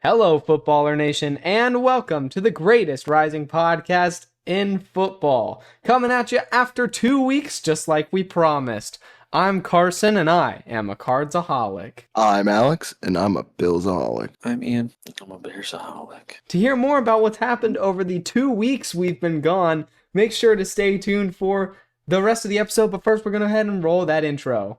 Hello, Footballer Nation, and welcome to the greatest rising podcast in football. Coming at you after 2 weeks, just like we promised. I'm Carson, and I am a Cardsaholic. I'm Alex, and I'm a Billsaholic. I'm Ian. I'm a Bearsaholic. To hear more about what's happened over the 2 weeks we've been gone, make sure to stay tuned for the rest of the episode, but first we're going to go ahead and roll that intro.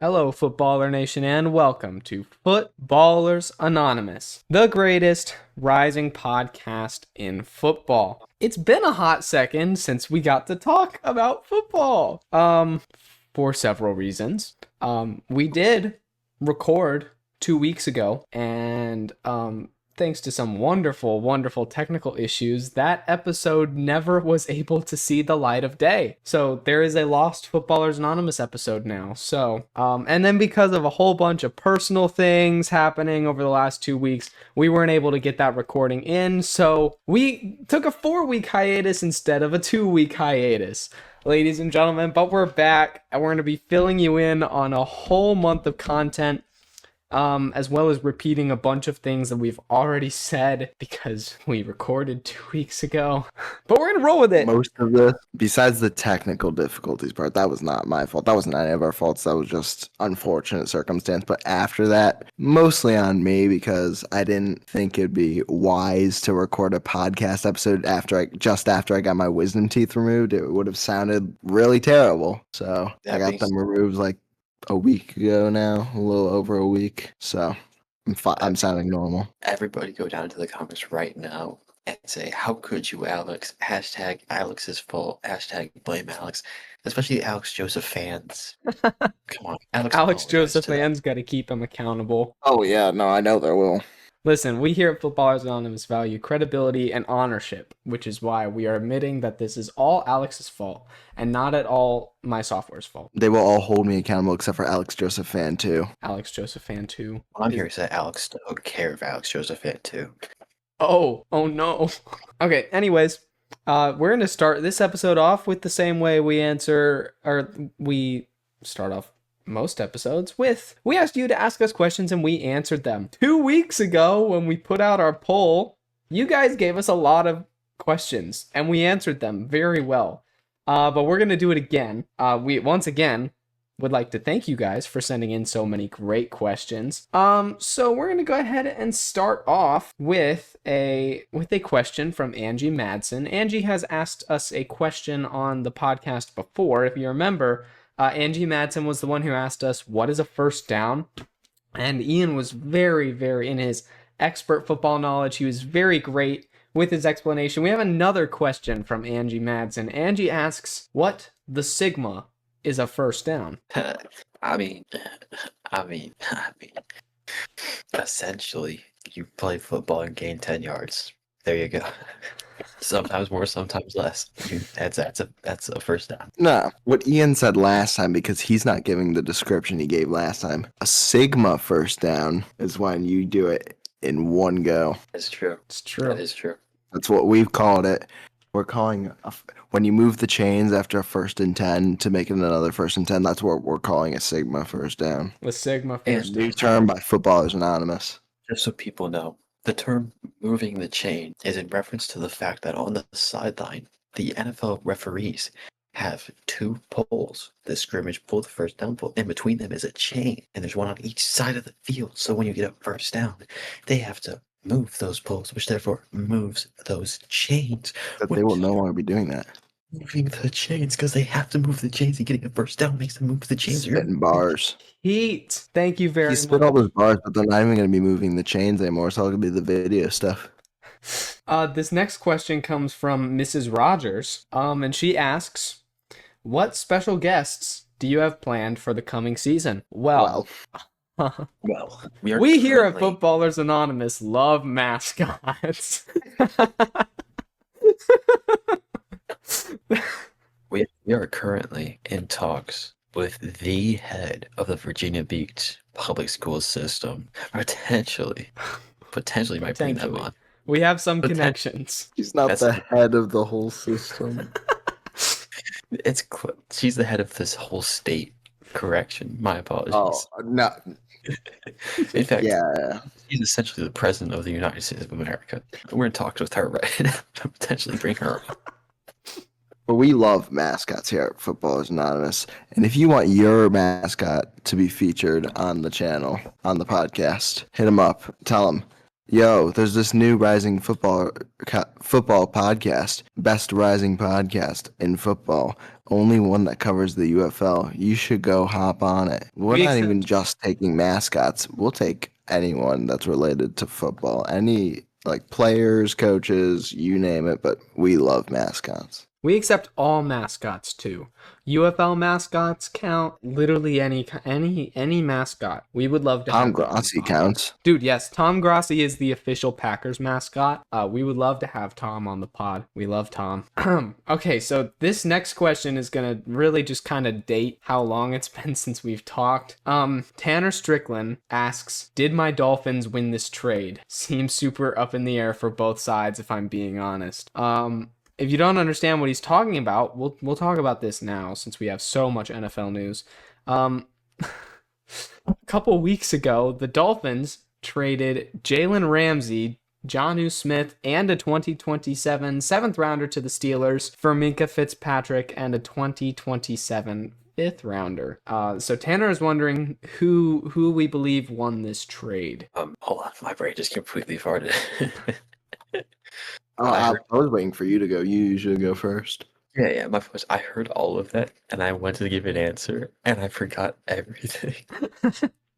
Hello, Footballer Nation, and welcome to Footballers Anonymous, the greatest rising podcast in football. It's been a hot second since we got to talk about football. For several reasons. We did record 2 weeks ago, and thanks to some wonderful technical issues, that episode never was able to see the light of day. So there is a lost Footballers Anonymous episode now. So, and then because of a whole bunch of personal things happening over the last 2 weeks, we weren't able to get that recording in. So we took a 4-week hiatus instead of a 2-week hiatus. Ladies and gentlemen, but we're back, and we're going to be filling you in on a whole month of content. As well as repeating a bunch of things that we've already said because we recorded 2 weeks ago. But we're going to roll with it. Most of this, besides the technical difficulties part, that was not my fault. That wasn't any of our faults. That was just unfortunate circumstance. But after that, mostly on me because I didn't think it'd be wise to record a podcast episode after I got my wisdom teeth removed. It would have sounded really terrible. So I got them removed like a week ago now, a little over a week, so I'm sounding normal. Everybody go down to the comments right now and say, how could you, Alex? Hashtag Alex's fault. Hashtag blame Alex. Especially Alex Joseph fans. Come on. Alex Joseph fans got to keep him accountable. Oh yeah, no, I know there will. Listen, we here at Footballers Anonymous value credibility and ownership, which is why we are admitting that this is all Alex's fault and not at all my software's fault. They will all hold me accountable except for Alex Joseph Fan 2. Alex Joseph Fan 2. I'm here to say Alex don't care if Alex Joseph Fan 2. Oh no. Okay, anyways, we're going to start this episode off with the same way we start off most episodes with, we asked you to ask us questions and we answered them. 2 weeks ago when we put out our poll, you guys gave us a lot of questions and we answered them very well. But we're going to do it again. We once again would like to thank you guys for sending in so many great questions. So we're going to go ahead and start off with a question from Angie Madsen. Angie has asked us a question on the podcast before, if you remember. Angie Madsen was the one who asked us, what is a first down? And Ian was very, in his expert football knowledge, he was very great with his explanation. We have another question from Angie Madsen. Angie asks, what the sigma is a first down? I mean, essentially, you play football and gain 10 yards. There you go. Sometimes more, sometimes less. That's a first down. Nah, what Ian said last time, because he's not giving the description he gave last time. A sigma first down is when you do it in one go. It's true. It's true. That is true. That's what we've called it. We're calling when you move the chains after a 1st and 10 to make it another 1st and 10. That's what we're calling a sigma first down. The sigma first down. New term by Footballers Anonymous. Just so people know, the term moving the chain is in reference to the fact that on the sideline, the NFL referees have 2 poles. The scrimmage pole, the first down pole, and between them is a chain, and there's one on each side of the field. So when you get a first down, they have to move those poles, which therefore moves those chains. But they will no longer be doing that. Moving the chains because they have to move the chains, and getting a first down makes them move the chains. Spitting bars. Heat. Thank you very much. He spit all those bars, but they're not even going to be moving the chains anymore. It's all going to be the video stuff. This next question comes from Mrs. Rogers, and she asks, what special guests do you have planned for the coming season? Well, we here at Footballers Anonymous love mascots. We are currently in talks with the head of the Virginia Beach public school system. Potentially might bring them Potentially. on. We have some Poten- connections. She's not That's the head of the whole system. she's the head of this whole state. Correction, my Oh apologies. no, In fact, yeah. she's essentially the president of the United States of America. We're in talks with her right now to potentially bring her on. But we love mascots here at Footballers Anonymous. And if you want your mascot to be featured on the channel, on the podcast, hit them up. Tell them, yo, there's this new rising football podcast, best rising podcast in football. Only one that covers the UFL. You should go hop on it. We're We not accept- even just taking mascots. We'll take anyone that's related to football. Any like players, coaches, you name it, but we love mascots. We accept all mascots too. UFL mascots count. Literally any mascot. We would love to Tom have them on the Grossi podcast. counts. Dude, yes, Tom Grossi is the official Packers mascot. We would love to have Tom on the pod. We love Tom. Okay, so this next question is gonna really just kind of date how long it's been since we've talked. Tanner Strickland asks, "Did my Dolphins win this trade?" Seems super up in the air for both sides, if I'm being honest. If you don't understand what he's talking about, we'll talk about this now since we have so much NFL news. A couple weeks ago, the Dolphins traded Jalen Ramsey, Jonnu Smith, and a 2027 seventh rounder to the Steelers for Minkah Fitzpatrick and a 2027 fifth rounder. So Tanner is wondering who we believe won this trade. Hold on, my brain just completely farted. I was waiting for you to go. You usually go first. Yeah, my first. I heard all of that, and I went to give an answer, and I forgot everything.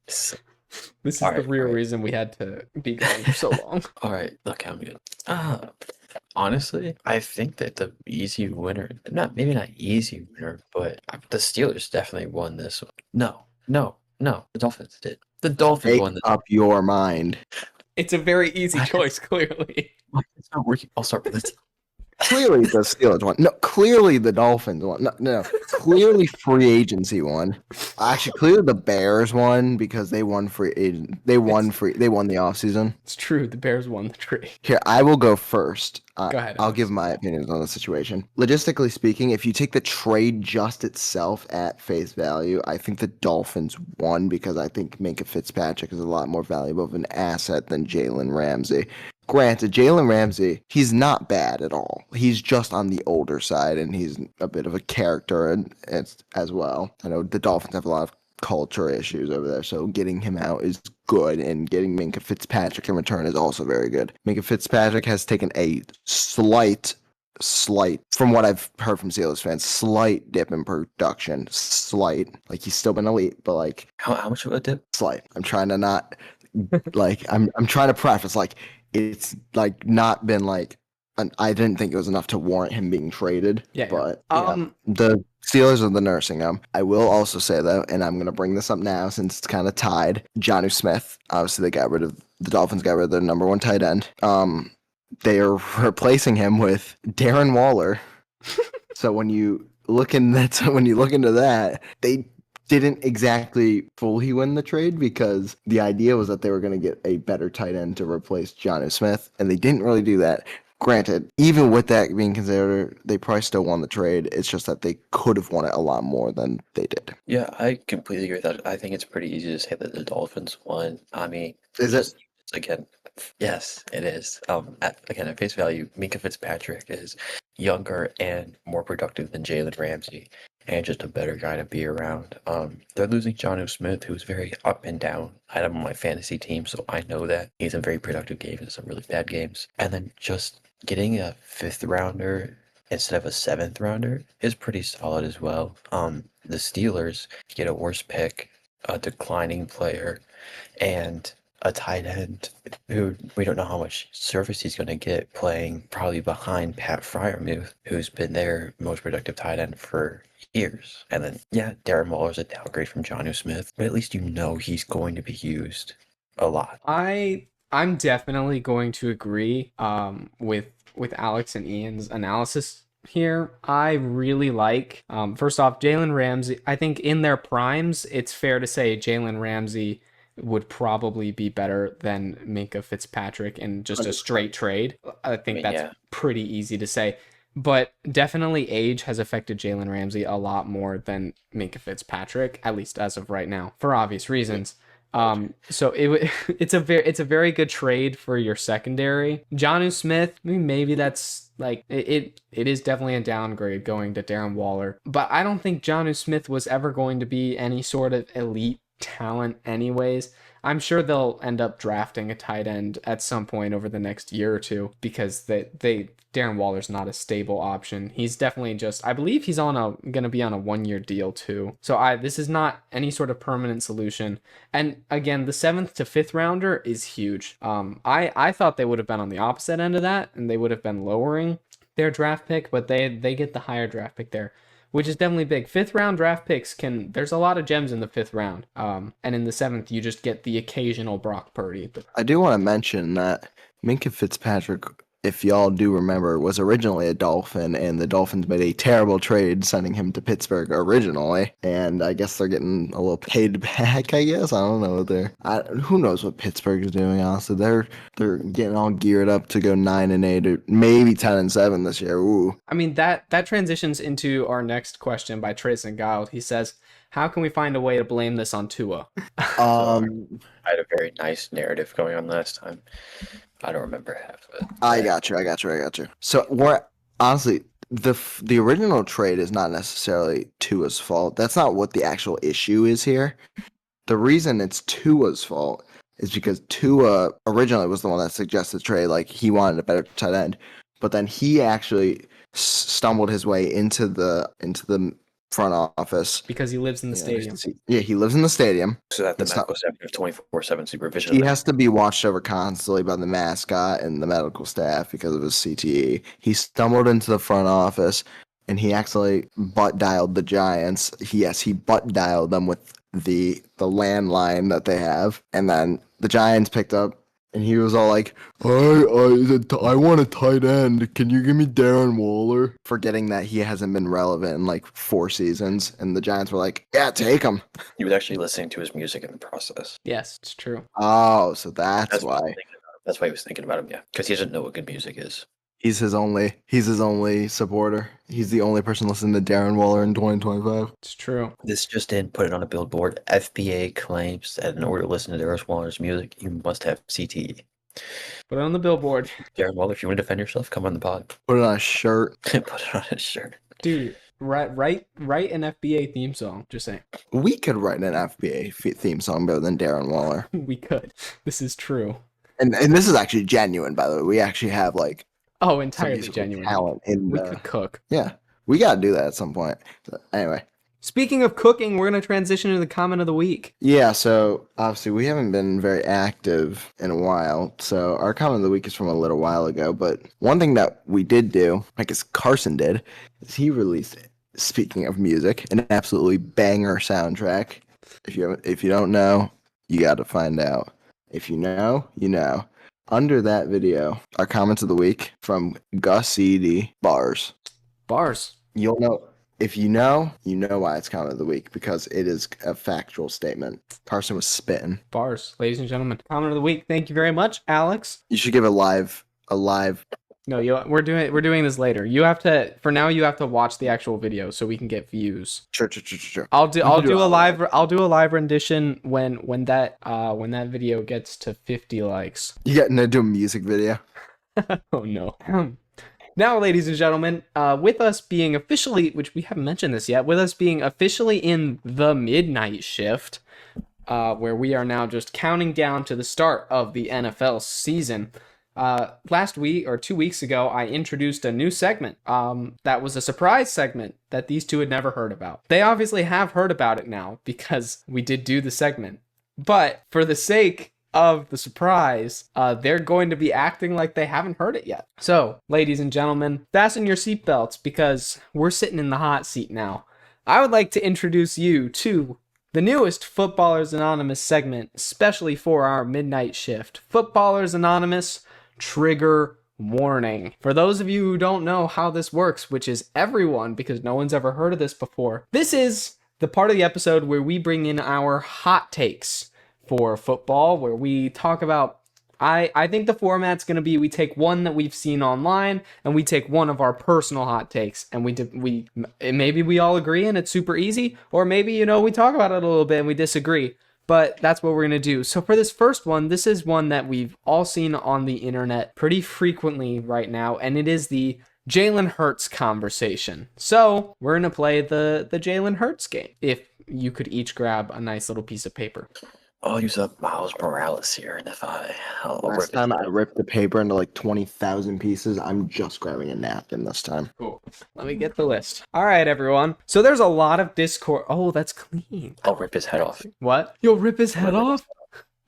So, This is All the right, real all right. reason we had to be gone for so long. all right, look, I'm good. Honestly, I think that the easy winner, maybe not easy winner, but the Steelers definitely won this one. No, the Dolphins did. The Dolphins Make won this. up your mind. It's a very easy choice, clearly. It's not working. I'll start with this. Clearly the Steelers won. No, clearly the Dolphins won. No. Clearly free agency won. Actually, clearly the Bears won because they won free agent. They won the offseason. It's true. The Bears won the trade. Here, I will go first. Go ahead, I'll Alex. give my opinions on the situation. Logistically speaking, if you take the trade just itself at face value, I think the Dolphins won because I think Minkah Fitzpatrick is a lot more valuable of an asset than Jalen Ramsey. Granted, Jalen Ramsey, he's not bad at all. He's just on the older side, and he's a bit of a character as well. I know the Dolphins have a lot of culture issues over there, so getting him out is good, and getting Minkah Fitzpatrick in return is also very good. Minkah Fitzpatrick has taken a slight, from what I've heard from Steelers fans, slight dip in production. Slight. Like, he's still been elite, but, like, How much of a dip? slight. I'm trying to not, like, I'm trying to preface, like, it's, like, not been, like, I didn't think it was enough to warrant him being traded. Yeah. But the Steelers are the nursing him. I will also say though, and I'm gonna bring this up now since it's kind of tied. Jonnu Smith. Obviously, the Dolphins got rid of their number one tight end. They are replacing him with Darren Waller. So when you look into that, they didn't exactly fully win the trade because the idea was that they were going to get a better tight end to replace Jonnu Smith, and they didn't really do that. Granted, even with that being considered, they probably still won the trade. It's just that they could have won it a lot more than they did. Yeah, I completely agree with that. I think it's pretty easy to say that the Dolphins won. I mean, Is it? again? Yes, it is. At face value, Minkah Fitzpatrick is younger and more productive than Jalen Ramsey, and just a better guy to be around. They're losing Jonnu Smith, who's very up and down. I have him on my fantasy team, so I know that he's in very productive games and some really bad games. And then just getting a fifth rounder instead of a seventh rounder is pretty solid as well. The Steelers get a worse pick, a declining player, and a tight end who we don't know how much service he's going to get, playing probably behind Pat Fryermuth, who's been their most productive tight end for years. And then, yeah, Darren Waller's a downgrade from Jonnu Smith, but at least you know he's going to be used a lot. I'm definitely going to agree with Alex and Ian's analysis here. I really like, first off, Jalen Ramsey. I think in their primes, it's fair to say Jalen Ramsey would probably be better than Minkah Fitzpatrick in just a 100%. straight trade. I think that's yeah. pretty easy to say. But definitely age has affected Jalen Ramsey a lot more than Minkah Fitzpatrick, at least as of right now, for obvious reasons. So it's a very good trade for your secondary. Jonnu Smith, maybe that's like it is definitely a downgrade going to Darren Waller, but I don't think Jonnu Smith was ever going to be any sort of elite talent anyways. I'm sure they'll end up drafting a tight end at some point over the next year or two because they Darren Waller's not a stable option. He's definitely just, I believe he's gonna be on a 1-year deal too. So this is not any sort of permanent solution. And again, the 7th to 5th rounder is huge. I thought they would have been on the opposite end of that and they would have been lowering their draft pick, but they get the higher draft pick there, which is definitely big. 5th round draft picks there's a lot of gems in the 5th round. And in the 7th, you just get the occasional Brock Purdy. But I do want to mention that Minkah Fitzpatrick, if y'all do remember, was originally a Dolphin, and the Dolphins made a terrible trade sending him to Pittsburgh originally. And I guess they're getting a little paid back, I guess. I don't know what who knows what Pittsburgh is doing, honestly. They're getting all geared up to go 9-8 or maybe 10-7 this year. Ooh. I mean, that transitions into our next question by Trace and Guile. He says, how can we find a way to blame this on Tua? I had a very nice narrative going on last time. I don't remember half of it. I got you. So we're honestly, the original trade is not necessarily Tua's fault. That's not what the actual issue is here. The reason it's Tua's fault is because Tua originally was the one that suggested the trade. Like, he wanted a better tight end, but then he actually stumbled his way into the front office because he lives in the stadium. Yeah, he lives in the stadium. So that the medical staff have 24/7 supervision. He has to be watched over constantly by the mascot and the medical staff because of his CTE. He stumbled into the front office and he actually butt dialed the Giants. He butt dialed them with the landline that they have, and then the Giants picked up. And he was all like, I want a tight end. Can you give me Darren Waller? Forgetting that he hasn't been relevant in like 4 seasons. And the Giants were like, yeah, take him. He was actually listening to his music in the process. Yes, it's true. Oh, so that's why. That's why he was thinking about him, yeah. Because he doesn't know what good music is. He's his only supporter. He's the only person listening to Darren Waller in 2025. It's true. This just in, put it on a billboard. FBA claims that in order to listen to Darren Waller's music, you must have CTE. Put it on the billboard. Darren Waller, if you want to defend yourself, come on the pod. Put it on a shirt. Put it on a shirt. Dude, write an FBA theme song. Just saying. We could write an FBA theme song better than Darren Waller. We could. This is true. And this is actually genuine, by the way. We actually have like entirely genuine talent in we could cook. Yeah, we gotta do that at some point. So, anyway, speaking of cooking, we're gonna transition to the comment of the week. Yeah, so obviously we haven't been very active in a while, so our comment of the week is from a little while ago. But one thing that we did do, I guess Carson did, is he released, speaking of music, an absolutely banger soundtrack. If you don't know, you got to find out. If you know, you know. Under that video, our comments of the week from Gus Edie, bars. You'll know. If you know why it's comment of the week, because it is a factual statement. Carson was spitting. Bars, ladies and gentlemen. Comment of the week. Thank you very much, Alex. You should give a live. No, we're doing this later. You have to watch the actual video so we can get views. Sure. I'll do a live rendition when that video gets to 50 likes. You getting to do a music video? Oh no. Now, ladies and gentlemen, with us being officially, which we haven't mentioned this yet, with us being officially in the midnight shift, where we are now just counting down to the start of the NFL season. Last week or 2 weeks ago, I introduced a new segment. That was a surprise segment that these two had never heard about. They obviously have heard about it now because we did do the segment. But for the sake of the surprise, they're going to be acting like they haven't heard it yet. So, ladies and gentlemen, fasten your seatbelts because we're sitting in the hot seat now. I would like to introduce you to the newest Footballers Anonymous segment, especially for our midnight shift. Footballers Anonymous, trigger warning. For those of you who don't know how this works, which is everyone because no one's ever heard of this before, this is the part of the episode where we bring in our hot takes for football, where we talk about I think the format's going to be we take one that we've seen online and we take one of our personal hot takes and maybe we all agree and it's super easy, or maybe we talk about it a little bit and we disagree. But that's what we're going to do. So for this first one, this is one that we've all seen on the internet pretty frequently right now, and it is the Jalen Hurts conversation. So we're going to play the Jalen Hurts game. If you could each grab a nice little piece of paper. I'll use up Miles Morales here, and I'll Last time I ripped the paper into like 20,000 pieces, I'm just grabbing a napkin this time. Cool. Let me get the list. All right, everyone. So there's a lot of Discord. Oh, that's clean. I'll rip his head off. What? You'll rip his head off?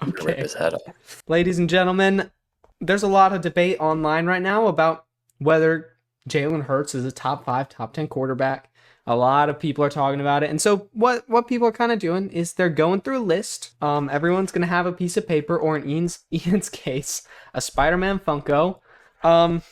Okay. Rip his head off. Ladies and gentlemen, there's a lot of debate online right now about whether Jalen Hurts is a top 5, top 10 quarterback. A lot of people are talking about it. And so what people are kind of doing is they're going through a list. Everyone's going to have a piece of paper, or in Ian's case, a Spider-Man Funko. And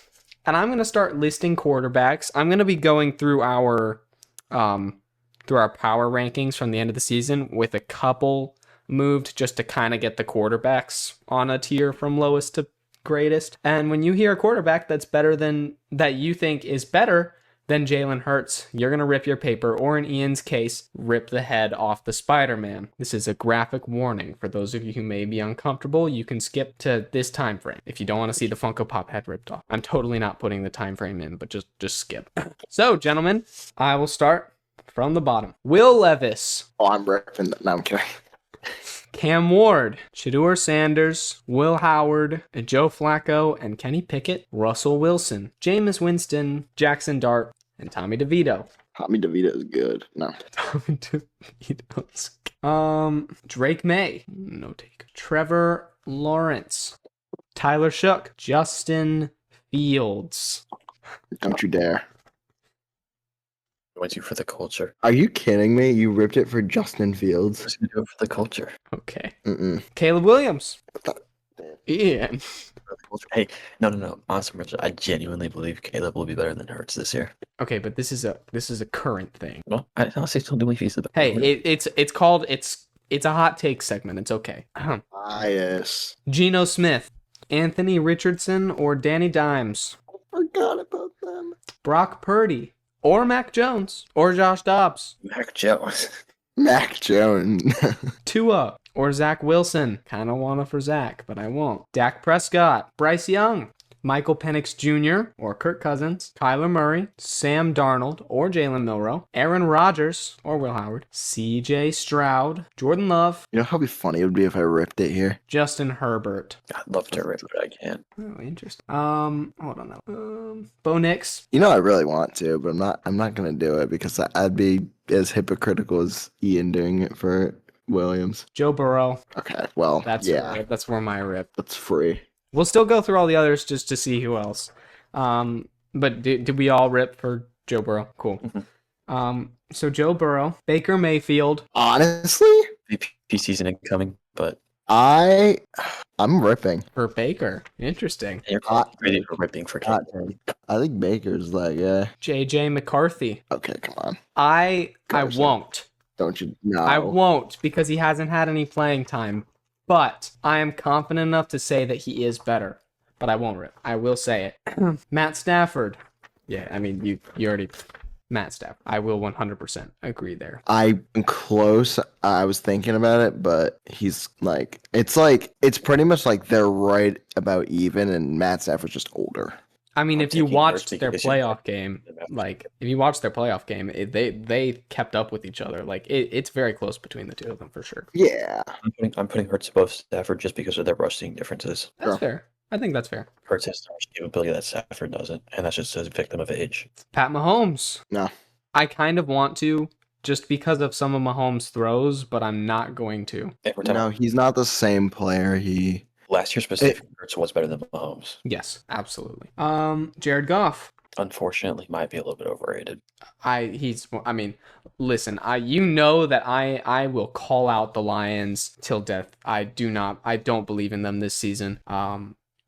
I'm going to start listing quarterbacks. I'm going to be going through our power rankings from the end of the season with a couple moved just to kind of get the quarterbacks on a tier from lowest to greatest. And when you hear a quarterback that's better than that you think is better than Jalen Hurts, you're going to rip your paper, or in Ian's case, rip the head off the Spider-Man. This is a graphic warning. For those of you who may be uncomfortable, you can skip to this time frame if you don't want to see the Funko Pop head ripped off. I'm totally not putting the time frame in, but just skip. So, gentlemen, I will start from the bottom. Will Levis. Oh, I'm ripping that. No, I'm kidding. Cam Ward, Shedeur Sanders, Will Howard, Joe Flacco, and Kenny Pickett, Russell Wilson, Jameis Winston, Jackson Dart, and Tommy DeVito. Tommy DeVito is good. No. Tommy DeVito's Drake May, no take. Trevor Lawrence, Tyler Shook, Justin Fields. Don't you dare. I went to for the culture. Are you kidding me? You ripped it for Justin I Fields? was going to do it for the culture. Okay. Mm-mm. Caleb Williams. Damn. Ian. Hey, no. Honestly, I genuinely believe Caleb will be better than Hurts this year. Okay, but this is a current thing. Well, I honestly still do believe he's the best. Hey, it's a hot take segment. It's okay. Bias. Geno Smith, Anthony Richardson, or Danny Dimes. I forgot about them. Brock Purdy, or Mac Jones, or Josh Dobbs. Mac Jones. Mac Jones. Tua, or Zach Wilson. Kind of want it for Zach, but I won't. Dak Prescott, Bryce Young, Michael Penix Jr. or Kirk Cousins, Kyler Murray, Sam Darnold or Jalen Milroe, Aaron Rodgers or Will Howard, CJ Stroud, Jordan Love, You know how funny it would be if I ripped it here? Justin Herbert. I'd love to rip, but I can't. Oh, interesting. Hold on now. Bo Nix. You know I really want to, but I'm not gonna do it because I'd be as hypocritical as Ian doing it for Williams. Joe Burrow. Okay, well, That's where my rip. that's free. We'll still go through all the others just to see who else. But did we all rip for Joe Burrow? Cool. So Joe Burrow, Baker Mayfield. Honestly, VP season incoming, but I'm ripping. For Baker. Interesting. you're crazy for ripping for Hot Caleb. take. I think Baker's like, JJ McCarthy. okay, come on. I Carson. won't. Don't you? No. I won't because he hasn't had any playing time. But I am confident enough to say that he is better. But I won't rip. I will say it. Matt Stafford. Yeah, I mean, you already... Matt Stafford. I will 100% agree there. I'm close. I was thinking about it, but he's it's pretty much like they're right about even, and Matt Stafford's just older. I mean, I'm if you taking watched Hurts their because you- playoff game, they kept up with each other. Like it's very close between the two of them for sure. Yeah. I'm putting Hurts above Stafford just because of their rushing differences. That's Sure. fair. I think that's fair. Hurts has the rushing ability that Stafford doesn't, and that's just a victim of age. Pat Mahomes. No. I kind of want to just because of some of Mahomes' throws, but I'm not going to. Hey, we're talking No, he's not the same player. last year specifically, Hurts was better than Mahomes. Yes, absolutely. Jared Goff. Unfortunately, might be a little bit overrated. Listen, you know that I will call out the Lions till death. I don't believe in them this season.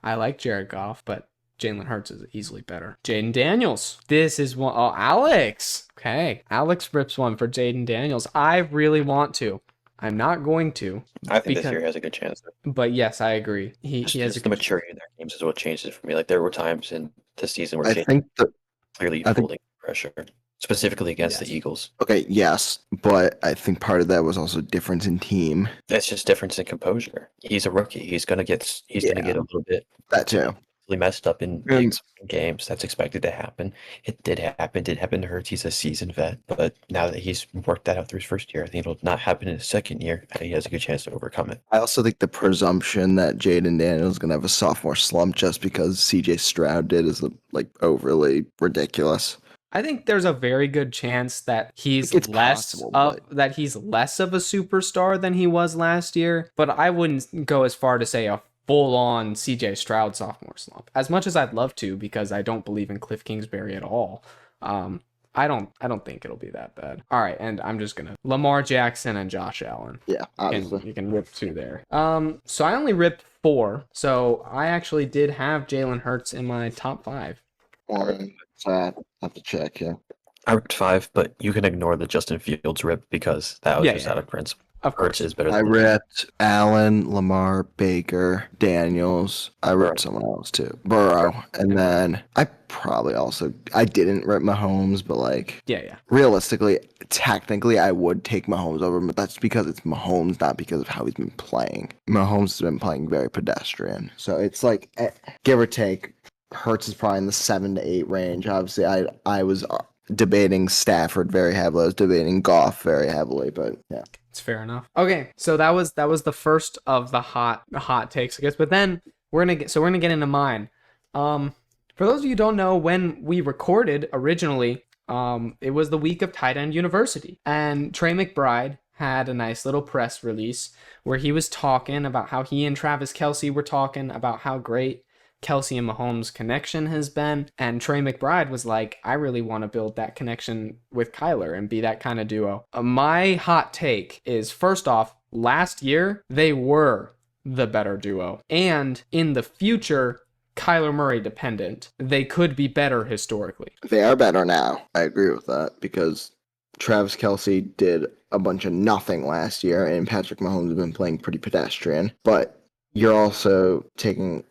I like Jared Goff, but Jalen Hurts is easily better. Jaden Daniels. This is one. Oh, Alex. Okay. Alex rips one for Jaden Daniels. I really want to. I'm not going to. I think this year has a good chance. But yes, I agree. He has a the good maturity in their games is what changed it for me. Like there were times in the season where I Jaden think that clearly I think holding pressure, specifically against Yes. the Eagles. okay, yes, but I think part of that was also difference in team. That's just difference in composure. He's a rookie. He's gonna get a little bit That too. messed up in And games. That's expected to happen. It did happen. Did happen to Hurts. He's a seasoned vet, but now that he's worked that out through his first year, I think it'll not happen in his second year. And he has a good chance to overcome it. I also think the presumption that Jaden Daniels is gonna have a sophomore slump just because CJ Stroud did is like overly ridiculous. I think there's a very good chance that he's It's less possible, of that he's less of a superstar than he was last year, but I wouldn't go as far to say a full-on CJ Stroud sophomore slump. As much as I'd love to, because I don't believe in Cliff Kingsbury at all. I don't think it'll be that bad. All right, and I'm just gonna Lamar Jackson and Josh Allen. Yeah, obviously. You can rip 2 there. So I only ripped 4. So I actually did have Jalen Hurts in my top 5. So I have to check, yeah. I ripped 5, but you can ignore the Justin Fields rip because that was Yeah, just yeah. out of principle. Of course. Hurts is better I than ripped Allen, Lamar, Baker, Daniels. I ripped someone else too. Burrow. And then I didn't rip Mahomes, but like Yeah. realistically, technically I would take Mahomes over, but that's because it's Mahomes, not because of how he's been playing. Mahomes has been playing very pedestrian. So it's like give or take, Hurts is probably in the 7 to 8 range. Obviously, I was debating Stafford very heavily. I was debating Goff very heavily, but yeah. It's fair enough. Okay, so that was the first of the hot takes, I guess. But then we're gonna get into mine. For those of you who don't know, when we recorded originally, it was the week of Tight End University, and Trey McBride had a nice little press release where he was talking about how he and Travis Kelce were talking about how great Kelce and Mahomes' connection has been, and Trey McBride was like, I really want to build that connection with Kyler and be that kind of duo. My hot take is, first off, last year they were the better duo, and in the future, Kyler Murray dependent, they could be better historically. They are better now. I agree with that because Travis Kelce did a bunch of nothing last year, and Patrick Mahomes has been playing pretty pedestrian. But you're also taking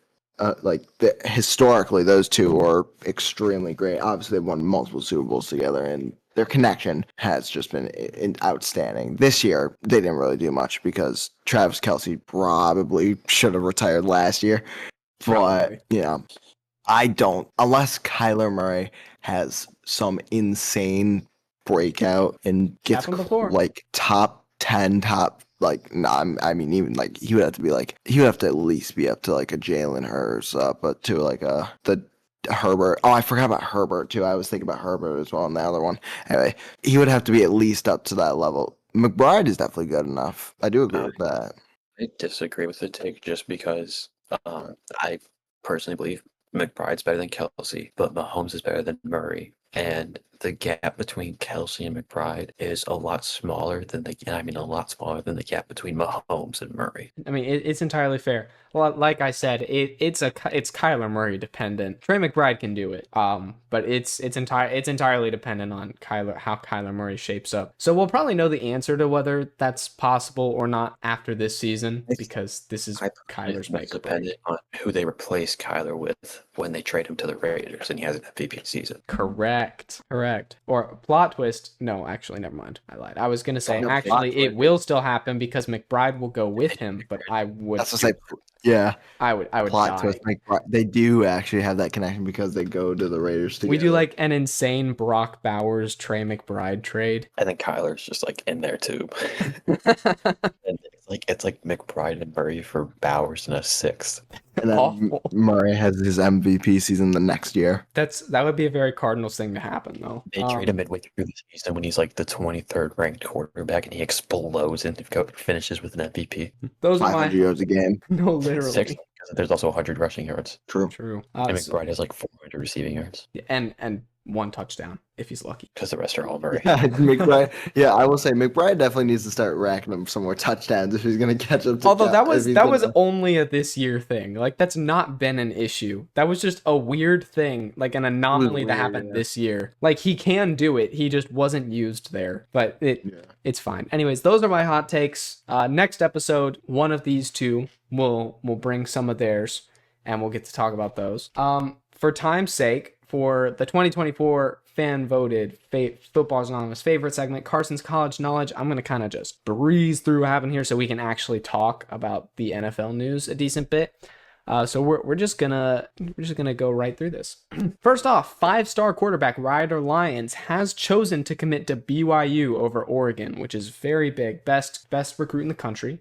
historically, those two are extremely great. Obviously, they've won multiple Super Bowls together, and their connection has just been outstanding. This year, they didn't really do much because Travis Kelce probably should have retired last year. But, I don't, unless Kyler Murray has some insane breakout and gets like top 10, I mean, even like he would have to at least be up to like a Jalen Hurts, but to like the Herbert. Oh, I forgot about Herbert too. I was thinking about Herbert as well in the other one. Anyway, he would have to be at least up to that level. McBride is definitely good enough. I do agree with that. I disagree with the take just because I personally believe McBride's better than Kelce, but Mahomes is better than Murray. And the gap between Kelce and McBride is a lot smaller than the gap between Mahomes and Murray. I mean, it's entirely fair. Well, like I said, it's Kyler Murray dependent. Trey McBride can do it, but it's entirely dependent on how Kyler Murray shapes up. So we'll probably know the answer to whether that's possible or not after this season, because this is Kyler's make or break. Dependent on who they replace Kyler with when they trade him to the Raiders and he has an MVP season. Correct. Or plot twist. No, actually, never mind. I lied. I was going to say, actually, it will still happen because McBride will go with him, but I would... That's what I say. Yeah. I would plot die. twist. They do actually have that connection because they go to the Raiders together. We do like an insane Brock Bowers, Trey McBride trade. I think Kyler's just like in there too. And it's like McBride and Murray for Bowers in a 6th. And then Murray has his MVP season the next year. That would be a very Cardinals thing to happen, though. They trade him midway through the season when he's like the 23rd ranked quarterback and he explodes and finishes with an MVP. Those are 500 yards a game. No, literally. 6, because there's also 100 rushing yards. True. True. And McBride has like 400 receiving yards. And 1 touchdown. if he's lucky. Because the rest are all very. Yeah, McBride. Yeah, I will say McBride definitely needs to start racking up some more touchdowns if he's going to catch up to Although Cal- that if he's was gonna- only a this year thing. Like that's not been an issue. That was just a weird thing, like an anomaly that weird, happened yeah. this year. Like he can do it. He just wasn't used there. But Yeah. it's fine. Anyways, those are my hot takes. Next episode, one of these two will bring some of theirs and we'll get to talk about those. For time's sake, for the 2024 fan voted Footballers Anonymous favorite segment, Carson's College Knowledge, I'm going to kind of just breeze through what happened here so we can actually talk about the NFL news a decent bit. So we're just gonna go right through this. First off, 5-star quarterback Ryder Lyons has chosen to commit to BYU over Oregon, which is very big, best recruit in the country.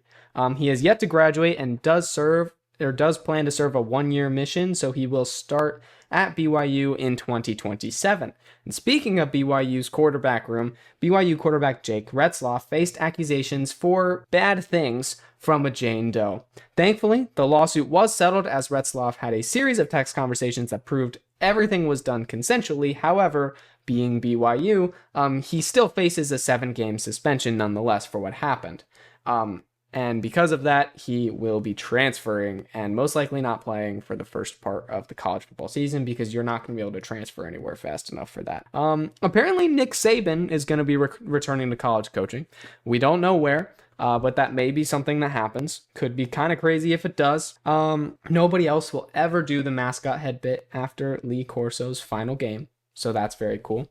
He has yet to graduate and does plan to serve a 1-year mission, so he will start at BYU in 2027. And speaking of BYU's quarterback room, BYU quarterback Jake Retzloff faced accusations for bad things from a Jane Doe. Thankfully, the lawsuit was settled as Retzloff had a series of text conversations that proved everything was done consensually. However, being BYU, he still faces a 7-game suspension nonetheless for what happened. And because of that, he will be transferring and most likely not playing for the first part of the college football season because you're not going to be able to transfer anywhere fast enough for that. Apparently, Nick Saban is going to be returning to college coaching. We don't know where, but that may be something that happens. Could be kind of crazy if it does. Nobody else will ever do the mascot head bit after Lee Corso's final game, so that's very cool.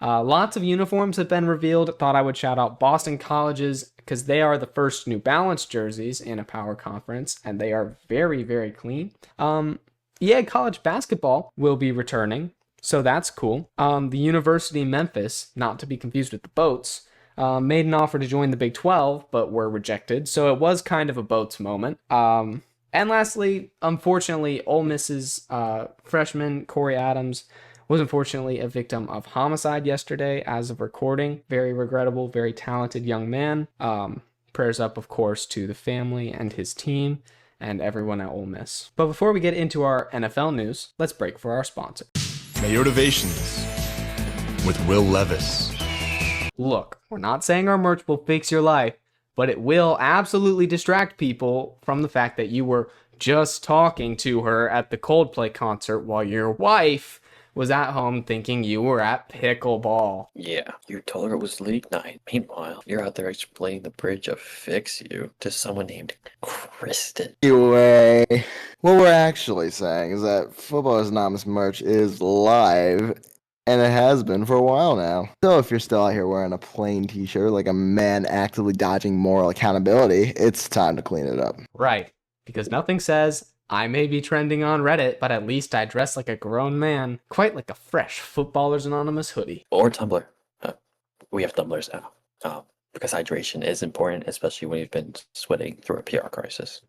Lots of uniforms have been revealed. Thought I would shout out Boston College's because they are the first New Balance jerseys in a power conference, and they are very, very clean. College basketball will be returning, so that's cool. The University of Memphis, not to be confused with the Boats, made an offer to join the Big 12, but were rejected, so it was kind of a Boats moment. And lastly, unfortunately, Ole Miss's freshman Corey Adams was unfortunately a victim of homicide yesterday as of recording. Very regrettable, very talented young man. Prayers up, of course, to the family and his team and everyone at Ole Miss. But before we get into our NFL news, let's break for our sponsor. Motivations with Will Levis. Look, we're not saying our merch will fix your life, but it will absolutely distract people from the fact that you were just talking to her at the Coldplay concert while your wife was at home thinking you were at pickleball. Yeah, you told her it was league night. Meanwhile, you're out there explaining the bridge of Fix You to someone named Kristen. Anyway, what we're actually saying is that Footballers Anonymous merch is live, and it has been for a while now. So if you're still out here wearing a plain t-shirt like a man actively dodging moral accountability, it's time to clean it up. Right, because nothing says, I may be trending on Reddit, but at least I dress like a grown man, quite like a fresh Footballers Anonymous hoodie. Or Tumblr. We have Tumblrs now. Because hydration is important, especially when you've been sweating through a PR crisis.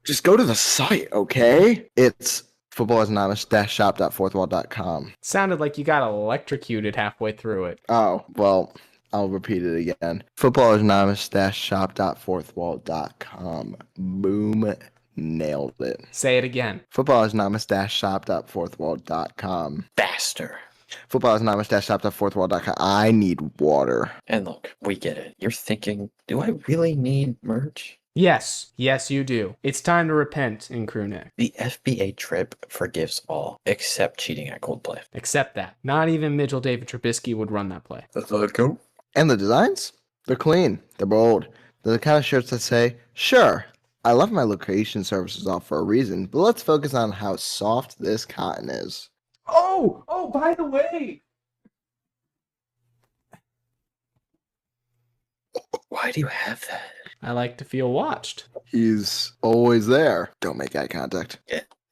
Just go to the site, okay? It's footballersanonymous-shop.fourthwall.com. Sounded like you got electrocuted halfway through it. Oh, well, I'll repeat it again. footballersanonymous-shop.fourthwall.com. Boom. Nailed it. Say it again. footballersanonymous-shop.fourthwall.com. Faster. footballersanonymous-shop.fourthwall.com. I need water. And look, we get it. You're thinking, do I really need merch? Yes, you do. It's time to repent in crew neck. The FBA trip forgives all, except cheating at Coldplay. Except that. Not even Mitchell David Trubisky would run that play. Let's let it go. And the designs? They're clean. They're bold. They're the kind of shirts that say, sure, I left my location services off for a reason, but let's focus on how soft this cotton is. Oh, by the way. Why do you have that? I like to feel watched. He's always there. Don't make eye contact.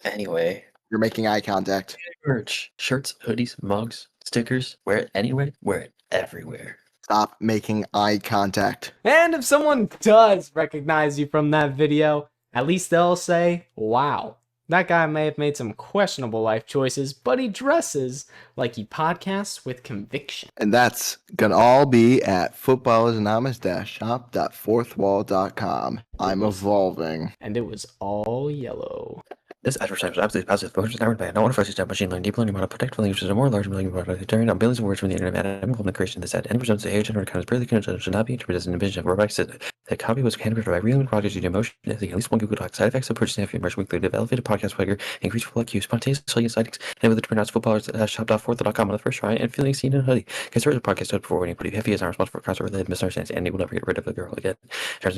Anyway, You're making eye contact. merch, shirts, hoodies, mugs, stickers, wear it anywhere, wear it everywhere. Stop making eye contact. And if someone does recognize you from that video, at least they'll say, wow, that guy may have made some questionable life choices, but he dresses like he podcasts with conviction. And that's gonna all be at footballersanonymous-shop.fourthwall.com. I'm evolving. And it was all yellow. This advertisement is absolutely positive. But just by no one first step machine learning, deep learning model, protect languages are more large learning model, turning on billions of words from the internet and involved in the creation of this ad. And presents the age and account is barely considered should not be interpreted as an invention of robotics. The copy was handwritten by real projects using motion, at least one Google Doc. Side effects of purchasing after immersion weekly, the elevated podcast player, increased football IQ, spontaneous sightings, and with the pronounced footballers shop.4.com on the first try, and feeling seen in a hoodie. Consider the podcast before winning, pretty heavy is not responsible for crossover related misunderstandings, and he will never get rid of the girl again. Terms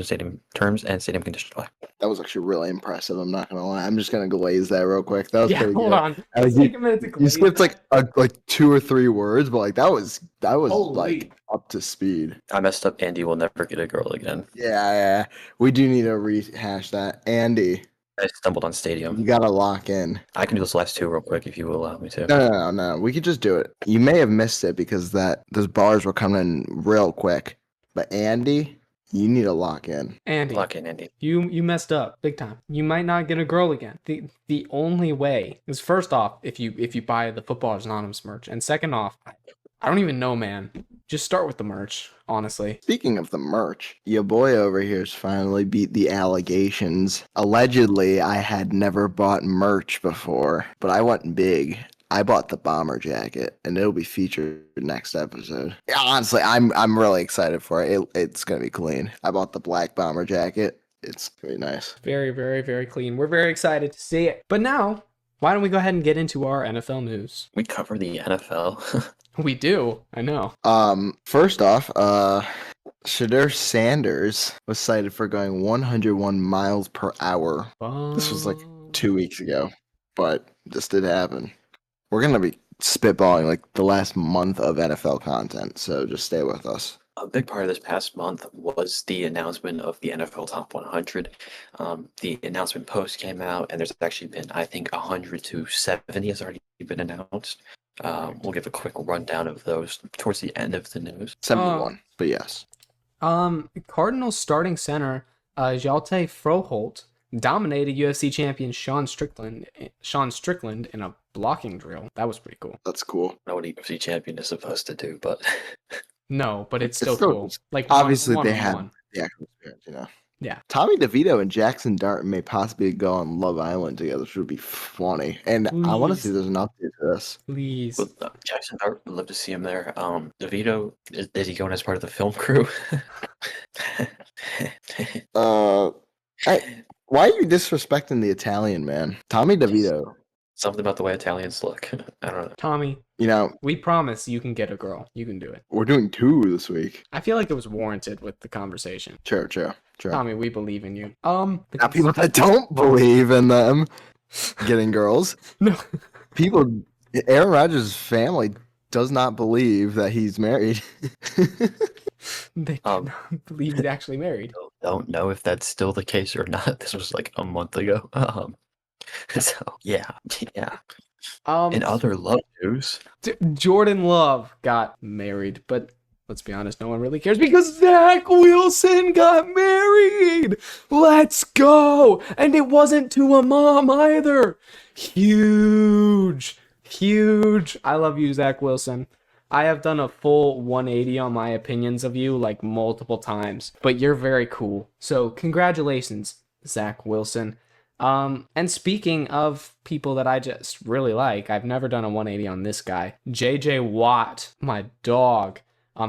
and stadium conditions apply. That was actually really impressive. I'm not gonna lie. I'm just gonna glaze that real quick. That was Yeah, pretty hold good. on. Like, Take a minute to you glaze skipped that. like 2 or 3 words, but like that was Holy. like up to speed. I messed up. Andy will never get a girl again. Yeah. We do need to rehash that. Andy, I stumbled on you stadium. gotta lock in. I can do this last two real quick if you will allow me to. No. We could just do it. You may have missed it because those bars were coming in real quick. But Andy, you need to lock in. Andy, Lock in, Andy. you messed up big time. You might not get a girl again. The only way is, first off, if you buy the Footballers Anonymous merch, and second off, I don't even know, man. Just start with the merch, honestly. Speaking of the merch, your boy over here's finally beat the allegations. Allegedly, I had never bought merch before, but I went big. I bought the bomber jacket, and it'll be featured next episode. Yeah, honestly, I'm really excited for it. It's gonna be clean. I bought the black bomber jacket. It's gonna be nice. Very, very, very clean. We're very excited to see it. But now, why don't we go ahead and get into our NFL news? We cover the NFL. We do. I know. First off, Shadur Sanders was cited for going 101 miles per hour. This was like 2 weeks ago, but this did happen. We're going to be spitballing like the last month of NFL content, so just stay with us. A big part of this past month was the announcement of the NFL Top 100. The announcement post came out, and there's actually been, I think, 100 to 70 has already been announced. We'll give a quick rundown of those towards the end of the news. 71, but yes. Cardinals starting center Jalte Froholt dominated UFC champion Sean Strickland in a blocking drill. That was pretty cool. That's cool. I don't know what a UFC champion is supposed to do, but No, but it's It's still still- cool. Like Obviously, one they on have one. the actual experience, you know. Yeah. Tommy DeVito and Jackson Dart may possibly go on Love Island together, which would be funny. And I want to Please. see there's an update to this. Please. with Jackson Dart, would love to see him there. DeVito, is he going as part of the film crew? Why are you disrespecting the Italian man? Tommy DeVito, Something about the way Italians look. I don't know. Tommy, you know, we promise you can get a girl. You can do it. we're doing 2 this week. I feel like it was warranted with the conversation. Sure. Tommy, we believe in you. Now, people that don't believe in them getting girls, No. Aaron Rodgers' family does not believe that he's married. They do not believe he's actually married. Don't know if that's still the case or not. This was like a month ago. So yeah. In other love news, Jordan Love got married, but let's be honest, no one really cares because Zach Wilson got married. Let's go. And it wasn't to a mom either. Huge. I love you, Zach Wilson. I have done a full 180 on my opinions of you like multiple times, but you're very cool. So congratulations, Zach Wilson. And speaking of people that I just really like, I've never done a 180 on this guy. JJ Watt, my dog,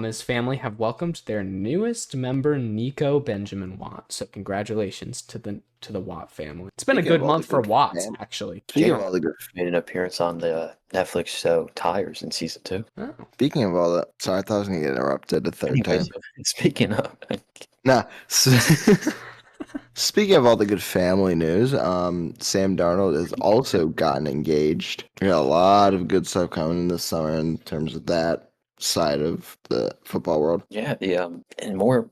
his family have welcomed their newest member, Nico Benjamin Watt. So congratulations to the Watt family. It's been a Speaking of good all month the for good Watts, fam- actually. Speaking of all the good, made an appearance on the Netflix show Tires in season 2. Oh. speaking of all that, sorry, I thought I was gonna get interrupted the third time. Anyways, speaking of, Nah. Speaking of all the good family news, Sam Darnold has also gotten engaged. We got a lot of good stuff coming this summer in terms of that side of the football world. yeah, the and more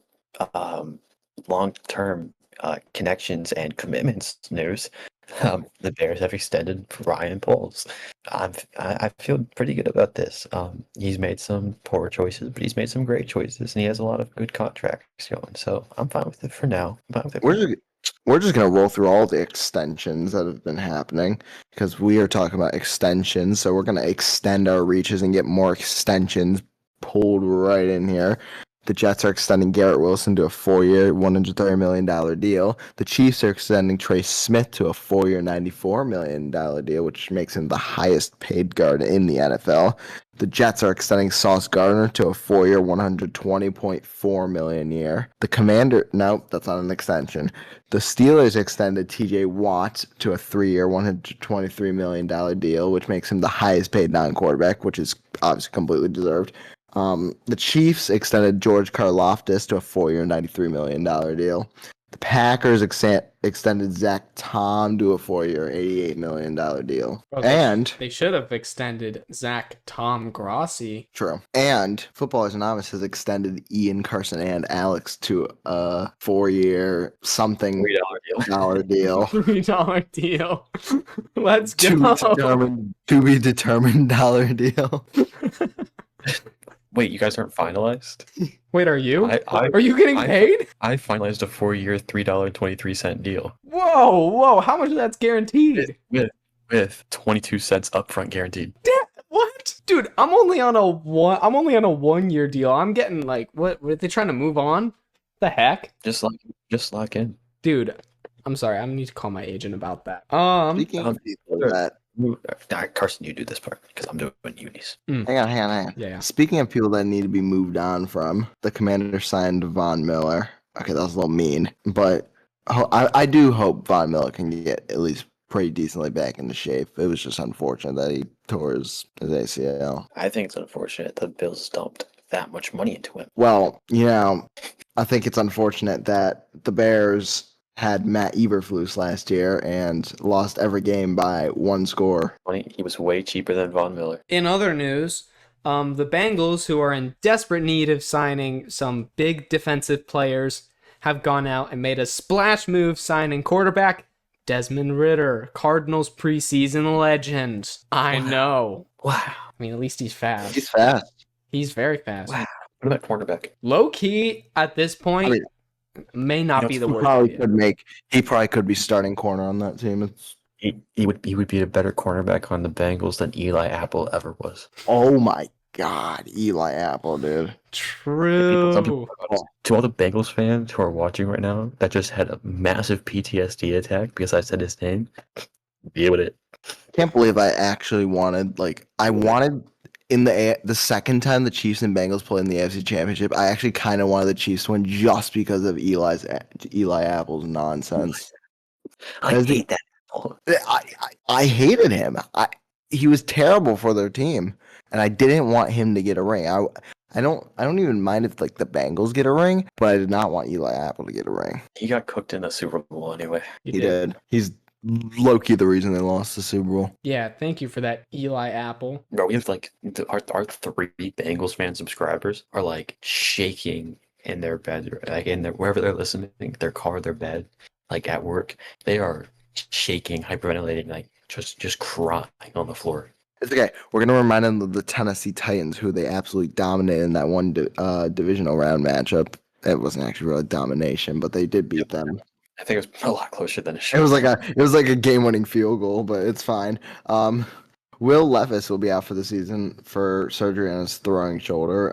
long-term connections and commitments news. The Bears have extended Ryan Poles. I feel pretty good about this. He's made some poor choices, but he's made some great choices, and he has a lot of good contracts going. So I'm fine with it for now. We're just gonna roll through all the extensions that have been happening because we are talking about extensions. So we're gonna extend our reaches and get more extensions pulled right in here. The Jets are extending Garrett Wilson to a 4-year, $130 million deal. The Chiefs are extending Trey Smith to a 4-year, $94 million deal, which makes him the highest paid guard in the NFL. The Jets are extending Sauce Gardner to a 4-year, $120.4 million a year. Nope, that's not an extension. The Steelers extended TJ Watt to a 3-year, $123 million deal, which makes him the highest paid non-quarterback, which is obviously completely deserved. The Chiefs extended George Karlaftis to a 4-year, $93 million deal. The Packers extended Zach Tom to a 4-year, $88 million deal. Bro, and they should have extended Zach Tom Grossi. True. And Footballers Anonymous has extended Ian, Carson, and Alex to a 4-year something $3 deal. deal. $3 deal. Let's go. To be determined dollar deal. Wait, you guys aren't finalized? Wait, are you? Are Are you getting paid? I finalized a 4-year, $3.23 deal. Whoa. How much of that's guaranteed? With 22 cents upfront guaranteed. What? Dude, I'm only on a 1-year deal. I'm getting like, what? Were they trying to move on? The heck? Just lock in. Dude, I'm sorry. I need to call my agent about that. Speaking of people that Carson, you do this part because I'm doing unis. Hang on. Yeah. Speaking of people that need to be moved on from, the Commanders signed Von Miller. Okay, that was a little mean, but I do hope Von Miller can get at least pretty decently back into shape. It was just unfortunate that he tore his ACL. I think it's unfortunate the Bills dumped that much money into him. Well, I think it's unfortunate that the Bears had Matt Eberflus last year and lost every game by 1 score. He was way cheaper than Von Miller. In other news, the Bengals, who are in desperate need of signing some big defensive players, have gone out and made a splash move signing quarterback Desmond Ridder, Cardinals preseason legend. I know. Wow. I mean, at least he's fast. He's fast. He's very fast. Wow. What about cornerback? Low key at this point may not be the worst. He probably could be starting corner on that team. He would be a better cornerback on the Bengals than Eli Apple ever was. Oh my God, Eli Apple, dude. True. To all the Bengals fans who are watching right now that just had a massive PTSD attack because I said his name, deal with it. Can't believe I actually wanted in the second time the Chiefs and Bengals played in the AFC Championship, I actually kind of wanted the Chiefs to win just because of Eli Apple's nonsense. I hate that. I hated him. He was terrible for their team, and I didn't want him to get a ring. I don't even mind if the Bengals get a ring, but I did not want Eli Apple to get a ring. He got cooked in the Super Bowl anyway. He did. He's low-key the reason they lost the Super Bowl. Yeah, thank you for that, Eli Apple. Bro, we have our 3 Bengals fan subscribers are shaking in their bed, wherever they're listening, their car, their bed, at work. They are shaking, hyperventilating, just crying on the floor. It's okay. We're gonna remind them of the Tennessee Titans, who they absolutely dominated in that one divisional round matchup. It wasn't actually really domination, but they did beat them. I think it was a lot closer than it should. It was like a game-winning field goal, but it's fine. Will Levis will be out for the season for surgery on his throwing shoulder,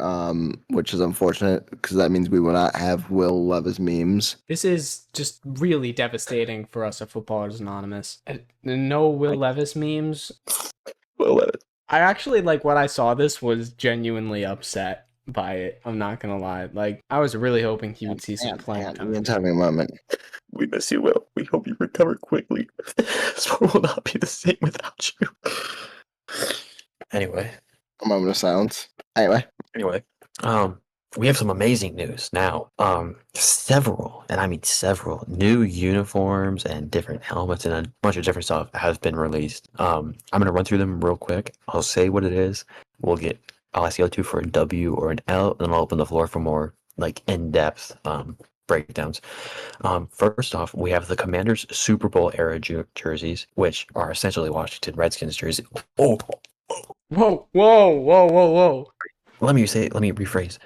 which is unfortunate because that means we will not have Will Levis memes. This is just really devastating for us at Footballers Anonymous. No Will Levis memes. Will Levis. I actually, what I saw this was genuinely upset by it. I'm not going to lie. I was really hoping he would see some playing time. Ian's having a moment. We miss you, Will. We hope you recover quickly. This world will not be the same without you. Anyway. A moment of silence. Anyway. We have some amazing news now. Several new uniforms and different helmets and a bunch of different stuff has been released. I'm gonna run through them real quick. I'll say what it is. I'll ask you two for a W or an L, and then I'll open the floor for more in-depth breakdowns. First off, we have the Commanders Super Bowl era jerseys, which are essentially Washington Redskins jerseys. Oh, Whoa. let me rephrase.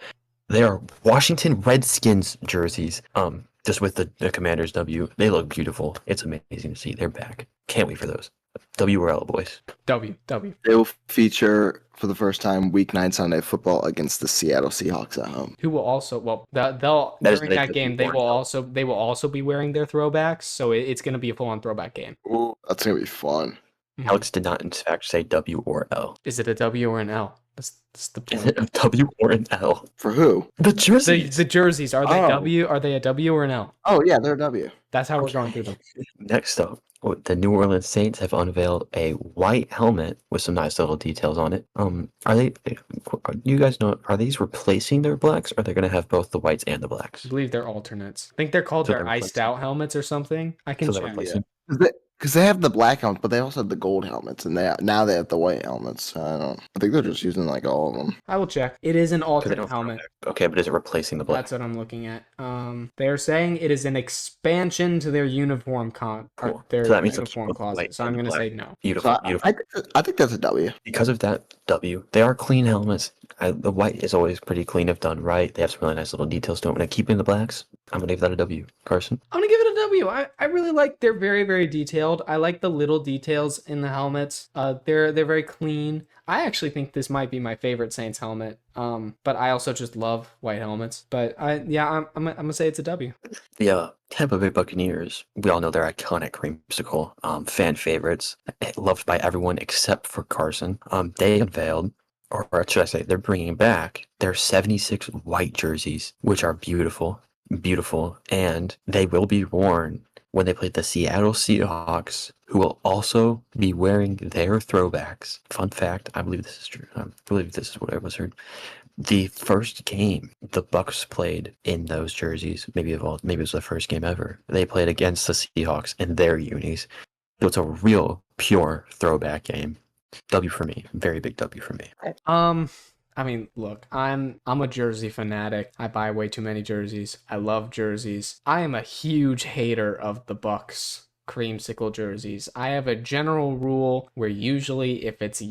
They are Washington Redskins jerseys. Just with the Commanders W. They look beautiful. It's amazing to see. They're back. Can't wait for those. W or L, boys? W. W. They will feature for the first time Week 9 Sunday Football against the Seattle Seahawks at home. Who will also they'll That is during the that game they will L. also be wearing their throwbacks, so it's going to be a full on throwback game. Ooh, that's gonna be fun. Alex did not, in fact, say W or L. Is it a W or an L? That's the Is point. it a W or an L? For who? The jerseys. The jerseys, are they Oh. W? Are they a W or an L? Oh yeah, they're a W. That's how we're going through them. Next up, the New Orleans Saints have unveiled a white helmet with some nice little details on it. Are they? You guys know? Are these replacing their blacks? Or are they going to have both the whites and the blacks? I believe they're alternates. I think they're called So their they're iced replacing- out helmets or something. I can So they're check. replacing. Because they have the black helmets, but they also have the gold helmets, and now they have the white helmets. I think they're just using like all of them. I will check. It is an 'Cause they alternate don't- helmet. Okay, but is it replacing the black? That's what I'm looking at. They're saying it is an expansion to their uniform Cool. their So that means it's uniform both closet. white So I'm and going to black. say no. Beautiful, So beautiful. I think that's a W. Because of that W, they are clean helmets. The white is always pretty clean if done right. They have some really nice little details to them. When I keep in the blacks, I'm gonna give that a W. Carson. I'm gonna give it a W. I really like. They're very very detailed. I like the little details in the helmets. They're very clean. I actually think this might be my favorite Saints helmet. But I also just love white helmets. But I'm gonna say it's a W. The Tampa Bay Buccaneers, we all know they're iconic creamsicle, fan favorites, loved by everyone except for Carson. They unveiled, or should I say, they're bringing back their 76 white jerseys, which are beautiful, beautiful, and they will be worn when they play the Seattle Seahawks, who will also be wearing their throwbacks. Fun fact, I believe this is true. I believe this is what I was heard. The first game the Bucks played in those jerseys, maybe it was the first game ever. They played against the Seahawks in their unis. So it's a real pure throwback game. W for me, very big W for me. I mean, look, I'm a jersey fanatic. I buy way too many jerseys. I love jerseys. I am a huge hater of the Bucks creamsicle jerseys. I have a general rule where usually if it's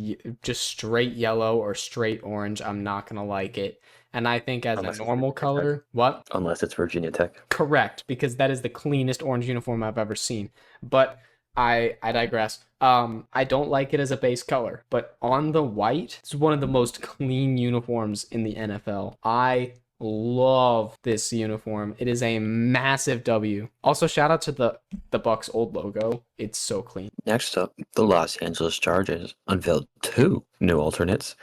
just straight yellow or straight orange, I'm not gonna like it. And I think as Unless a it's normal Virginia Tech. color, what? Unless it's Virginia Tech. Correct, because that is the cleanest orange uniform I've ever seen. But I digress. I don't like it as a base color, but on the white, it's one of the most clean uniforms in the NFL. I love this uniform. It is a massive W. Also, shout out to the Bucks old logo. It's so clean. Next up, the Los Angeles Chargers unveiled 2 new alternates.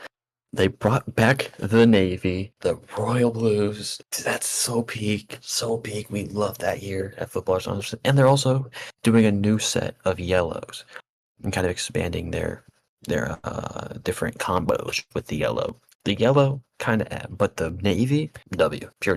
They brought back the Navy, the Royal Blues. That's so peak, so peak. We love that here at Football Songs. And they're also doing a new set of yellows and kind of expanding their different combos with the yellow. The yellow kind of, but the navy W, pure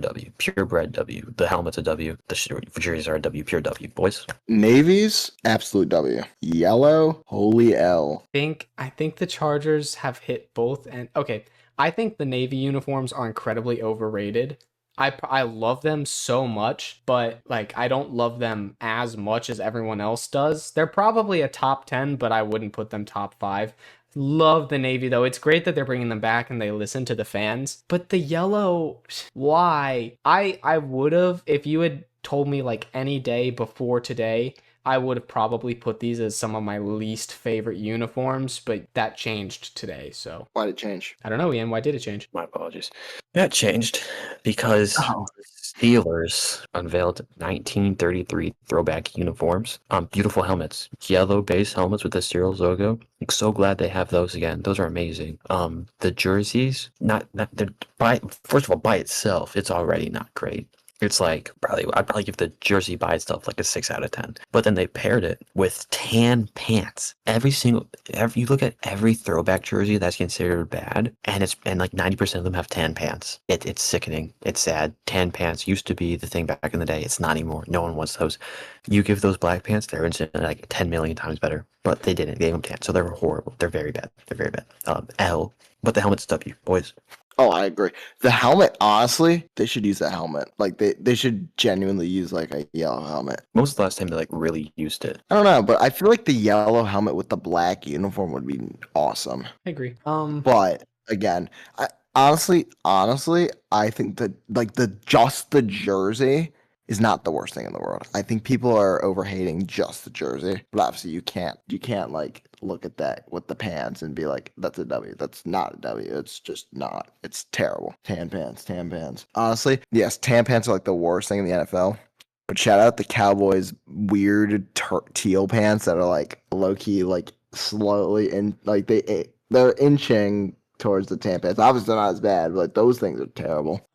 bred W. The helmet's a W. The jerseys are a W, pure W. Boys, Navy's absolute W. Yellow, holy L. I think the Chargers have hit both, and okay, I think the Navy uniforms are incredibly overrated. I love them so much, but like I don't love them as much as everyone else does. They're probably a top 10, but I wouldn't put them top 5. Love the Navy though. It's great that they're bringing them back and they listen to the fans. But the yellow, why? I would have, if you had told me like any day before today, I would have probably put these as some of my least favorite uniforms, but that changed today. So Why'd it change? I don't know, Ian. Why did it change? my apologies. That changed because Oh. Steelers unveiled 1933 throwback uniforms. Beautiful helmets, yellow base helmets with the Steelers logo. I'm so glad they have those again. Those are amazing. The jerseys, first of all, by itself, it's already not great. It's like I'd probably give the jersey by itself like a 6 out of 10. But then they paired it with tan pants. You look at every throwback jersey that's considered bad, and like 90% of them have tan pants. It's sickening. It's sad. Tan pants used to be the thing back in the day. It's not anymore. No one wants those. You give those black pants, they're instantly like 10 million times better. But they didn't. They gave them tan, so they were horrible. They're very bad. They're very bad. L. But the helmet's W, boys. Oh, I agree. The helmet, honestly, they should use a helmet. Like they should genuinely use like a yellow helmet. When was the last time they like really used it? I don't know, but I feel like the yellow helmet with the black uniform would be awesome. I agree. But again, honestly, I think that like the jersey is not the worst thing in the world. I think people are overhating just the jersey, but obviously you can't like look at that with the pants and be like, that's a W. That's not a W. It's just not. It's terrible. Tan pants. Honestly, yes, tan pants are like the worst thing in the NFL. But shout out the Cowboys' weird teal pants that are like low key, like slowly, and like they're inching towards the tan pants. Obviously, they're not as bad, but like those things are terrible.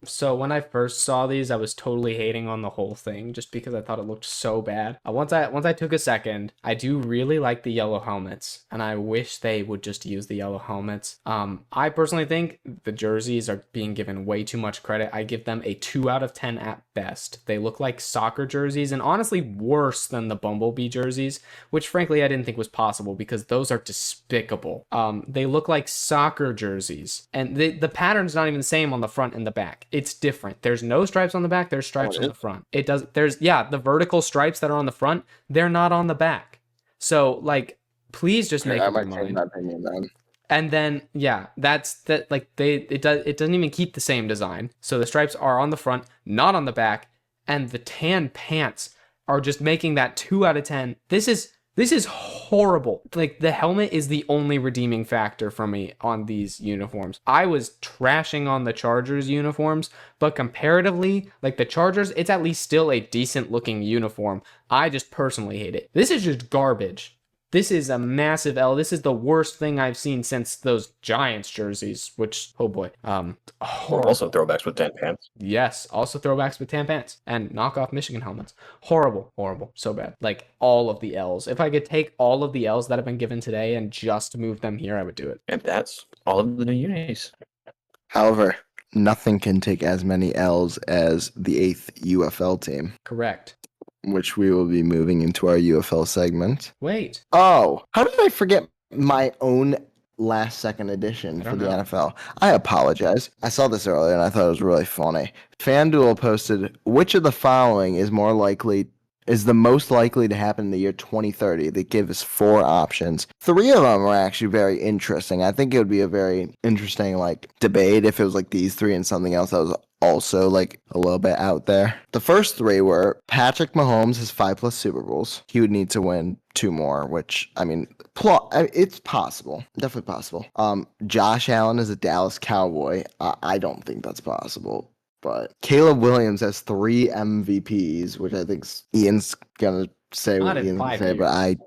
So when I first saw these, I was totally hating on the whole thing just because I thought it looked so bad. Once I took a second, I do really like the yellow helmets, and I wish they would just use the yellow helmets. I personally think the jerseys are being given way too much credit. I give them a 2 out of 10 at best. They look like soccer jerseys, and honestly worse than the Bumblebee jerseys, which frankly I didn't think was possible because those are despicable. They look like soccer jerseys, and the pattern's not even the same on the front and the back. It's different. There's no stripes on the back, there's stripes on the front. The vertical stripes that are on the front, they're not on the back. So like, please just make up your mind. And then it doesn't even keep the same design. So the stripes are on the front, not on the back, and the tan pants are just making that 2 out of 10. This is horrible. Like, the helmet is the only redeeming factor for me on these uniforms. I was trashing on the Chargers uniforms, but comparatively, like the Chargers, it's at least still a decent looking uniform. I just personally hate it. This is just garbage. This is a massive L. This is the worst thing I've seen since those Giants jerseys, which, oh boy. Also throwbacks with tan pants. Yes, also throwbacks with tan pants and knockoff Michigan helmets. Horrible, so bad. Like, all of the L's. If I could take all of the L's that have been given today and just move them here, I would do it. And that's all of the new unis. However, nothing can take as many L's as the 8th UFL team. Correct. Which we will be moving into our UFL segment. Wait. Oh, how did I forget my own last second edition for the NFL? I apologize. I saw this earlier and I thought it was really funny. FanDuel posted, which of the following is the most likely to happen in the year 2030? They give us 4 options. 3 of them are actually very interesting. I think it would be a very interesting debate if it was these 3 and something else that was also a little bit out there. The first 3 were Patrick Mahomes has 5+ Super Bowls. He would need to win 2 more, which it's possible, definitely possible. Josh Allen is a Dallas Cowboy. I don't think that's possible. But Caleb Williams has 3 MVPs, which I think Ian's gonna say what Ian's gonna say, but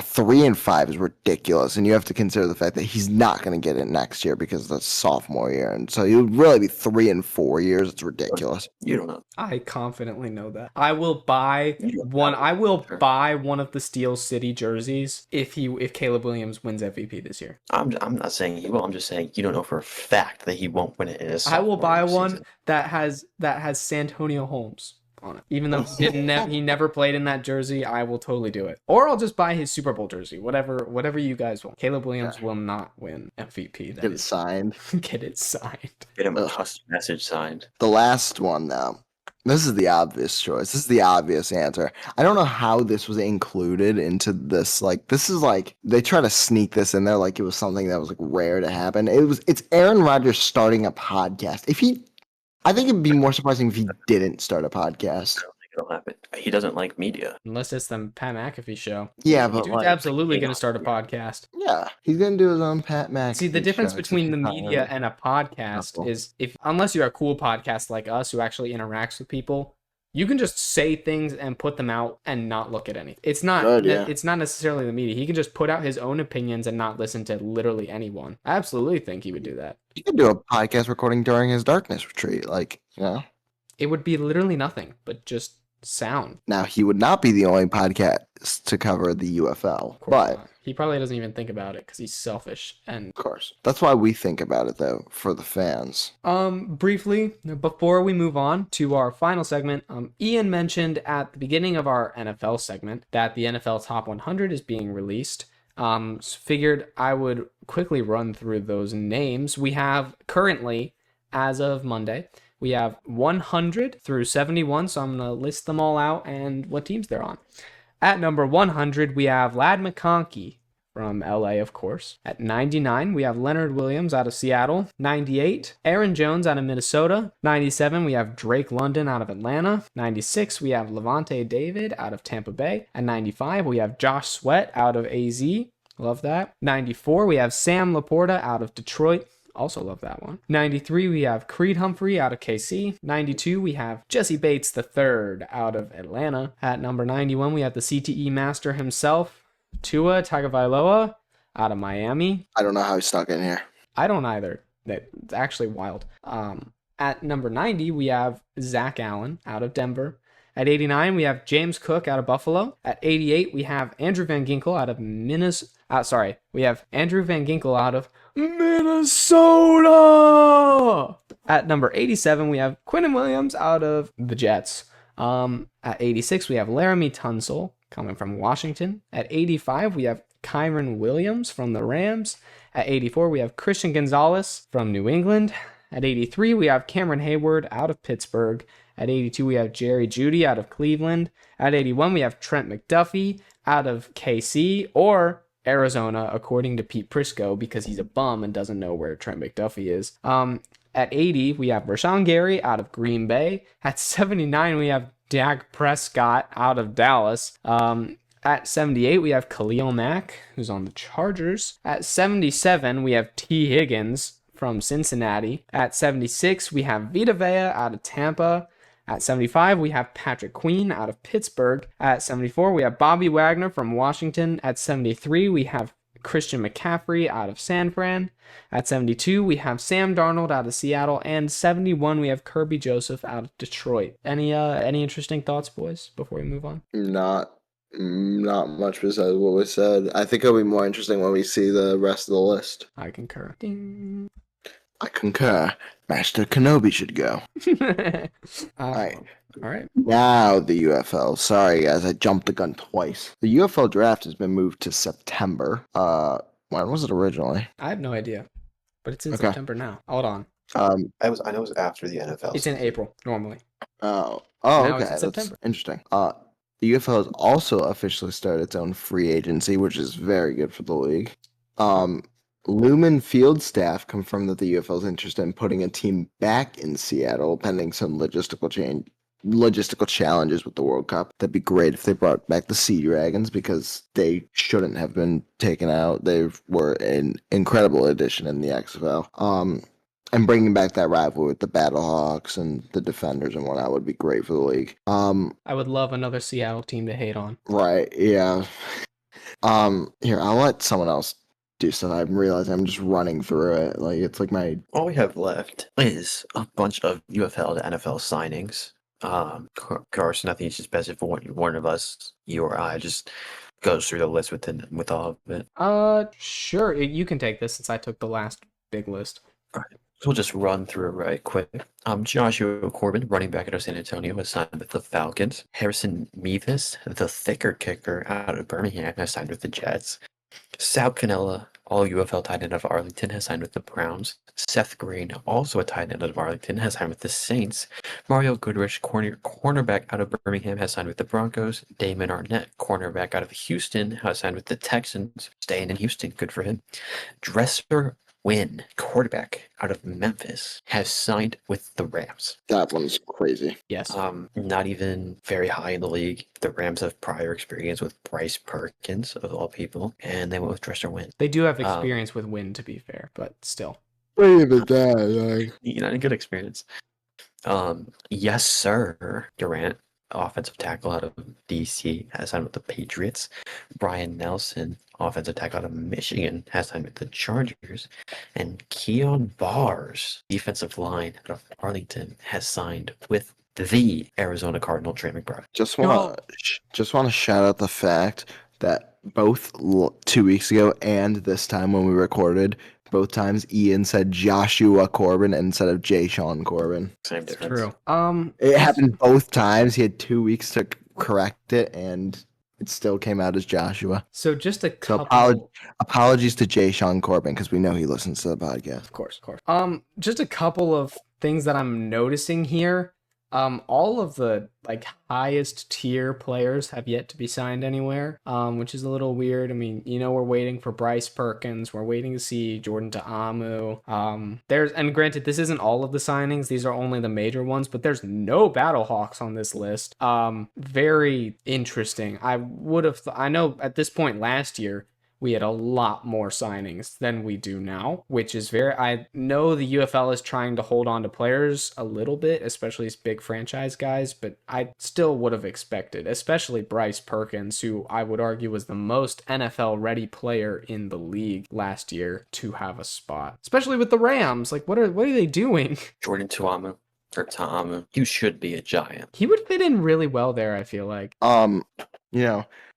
3 and 5 is ridiculous, and you have to consider the fact that he's not going to get it next year because that's sophomore year, and so he would really be 3 and 4 years. It's ridiculous. You don't know. I confidently know that. I will buy one. I will buy one of the Steel City jerseys if Caleb Williams wins MVP this year. I'm not saying he will. I'm just saying you don't know for a fact that he won't win it in his I will buy one season. that has Santonio Holmes on it. Even though he never played in that jersey, I will totally do it. Or I'll just buy his Super Bowl jersey. Whatever you guys want. Caleb Williams will not win MVP. Get it signed. Get it signed. Get him a custom message signed. The last one, though. This is the obvious choice. This is the obvious answer. I don't know how this was included into this. This is they try to sneak this in there like it was something that was rare to happen. It's Aaron Rodgers starting a podcast. I think it'd be more surprising if he didn't start a podcast. I don't think it'll happen. He doesn't like media. Unless it's the Pat McAfee show. Yeah, but Dude's absolutely going to start a podcast. Yeah, he's going to do his own Pat McAfee. See, the difference show. between the media and a podcast is unless you're a cool podcast like us who actually interacts with people, you can just say things and put them out and not look at anything. It's not It's not necessarily the media. He can just put out his own opinions and not listen to literally anyone. I absolutely think he would do that. He could do a podcast recording during his darkness retreat, It would be literally nothing but just sound. Now, he would not be the only podcast to cover the UFL, but not. He probably doesn't even think about it because he's selfish. And of course, that's why we think about it, though, for the fans. Briefly, before we move on to our final segment, Ian mentioned at the beginning of our NFL segment that the NFL Top 100 is being released. Figured I would quickly run through those names. We have currently, as of Monday, we have 100 through 71, so I'm going to list them all out and what teams they're on. At number 100, we have Ladd McConkey from LA, of course. At 99, we have Leonard Williams out of Seattle. 98, Aaron Jones out of Minnesota. 97, we have Drake London out of Atlanta. 96, we have Levante David out of Tampa Bay. At 95, we have Josh Sweat out of AZ. Love that. 94, we have Sam Laporta out of Detroit. Also love that one. 93, we have Creed Humphrey out of KC. 92, we have Jesse Bates III out of Atlanta. At number 91, we have the CTE master himself, Tua Tagovailoa out of Miami. I don't know how he stuck in here. I don't either. That's actually wild. At number 90, we have Zach Allen out of Denver. At 89, we have James Cook out of Buffalo. At 88, we have Andrew Van Ginkel out of we have Andrew Van Ginkel out of Minnesota. At number 87, we have Quinnen Williams out of the Jets. At 86, we have Laramie Tunsil coming from Washington. At 85, we have Kyron Williams from the Rams. At 84, we have Christian Gonzalez from New England. At 83, we have Cameron Hayward out of Pittsburgh. At 82, we have Jerry Jeudy out of Cleveland. At 81, we have Trent McDuffie out of KC or Arizona, according to Pete Prisco, because he's a bum and doesn't know where Trent McDuffie is. At 80, we have Rashawn Gary out of Green Bay. At 79, we have Dak Prescott out of Dallas. At 78, we have Khalil Mack, who's on the Chargers. At 77, we have T. Higgins from Cincinnati. At 76, we have Vita Vea out of Tampa. At 75, we have Patrick Queen out of Pittsburgh. At 74, we have Bobby Wagner from Washington. At 73, we have Christian McCaffrey out of San Fran. At 72, we have Sam Darnold out of Seattle. And 71, we have Kirby Joseph out of Detroit. Any interesting thoughts, boys, before we move on? Not much besides what we said. I think it'll be more interesting when we see the rest of the list. I concur. Ding. I concur. Master Kenobi should go. All right. Now the UFL. Sorry, guys, I jumped the gun twice. The UFL draft has been moved to September. When was it originally? I have no idea, but it's in September now. Hold on. I know it was after the NFL. It's in April normally. Now it's okay. in September. That's interesting. The UFL has also officially started its own free agency, which is very good for the league. Lumen Field staff confirmed that the UFL is interested in putting a team back in Seattle, pending some logistical challenges with the World Cup. That'd be great if they brought back the Sea Dragons, because they shouldn't have been taken out. They were an incredible addition in the XFL. And bringing back that rivalry with the Battlehawks and the Defenders and whatnot would be great for the league. I would love another Seattle team to hate on. Right, yeah. Here, I'll let someone else do stuff. I'm realizing I'm just running through it. Like, it's like my... All we have left is a bunch of UFL to NFL signings. Carson, I think it's just best if one of us, you or I, just goes through the list with all of it. Sure. You can take this since I took the last big list. All right. So we'll just run through it right quick. Joshua Corbin, running back out of San Antonio, has signed with the Falcons. Harrison Mevis, the thicker kicker out of Birmingham, has signed with the Jets. Sal Cannella, all UFL tight end of Arlington, has signed with the Browns. Seth Green, also a tight end of Arlington, has signed with the Saints. Mario Goodrich, cornerback out of Birmingham, has signed with the Broncos. Damon Arnett, cornerback out of Houston, has signed with the Texans. Staying in Houston, good for him. Dresser Wynn, quarterback out of Memphis, has signed with the Rams. That one's crazy. Yes. Not even very high in the league. The Rams have prior experience with Bryce Perkins, of all people, and they went with Dresser Wynn. They do have experience with Wynn, to be fair, but still. Not a good experience. Yes, sir. Durant, offensive tackle out of DC, has signed with the Patriots. Brian Nelson, offensive tackle out of Michigan, has signed with the Chargers. And Keon Bars, defensive line out of Arlington, has signed with the Arizona Cardinal, Trey McBride. Just want to shout out the fact that both 2 weeks ago and this time when we recorded, both times Ian said Joshua Corbin instead of Jay Sean Corbin. Same difference. True. It happened both times. He had 2 weeks to correct it, and it still came out as Joshua. So just a So couple. apologies to Jay Sean Corbin, because we know he listens to the podcast. Of course. Just a couple of things that I'm noticing here. All of the highest tier players have yet to be signed anywhere, which is a little weird. I mean, we're waiting for Bryce Perkins. We're waiting to see Jordan Ta'amu. And granted, this isn't all of the signings. These are only the major ones, but there's no Battlehawks on this list. Very interesting. I know at this point last year, we had a lot more signings than we do now, which is I know the UFL is trying to hold on to players a little bit, especially these big franchise guys, but I still would have expected, especially Bryce Perkins, who I would argue was the most NFL ready player in the league last year, to have a spot, especially with the Rams. What are they doing? Jordan Ta'amu, he should be a giant. He would fit in really well there, I feel like.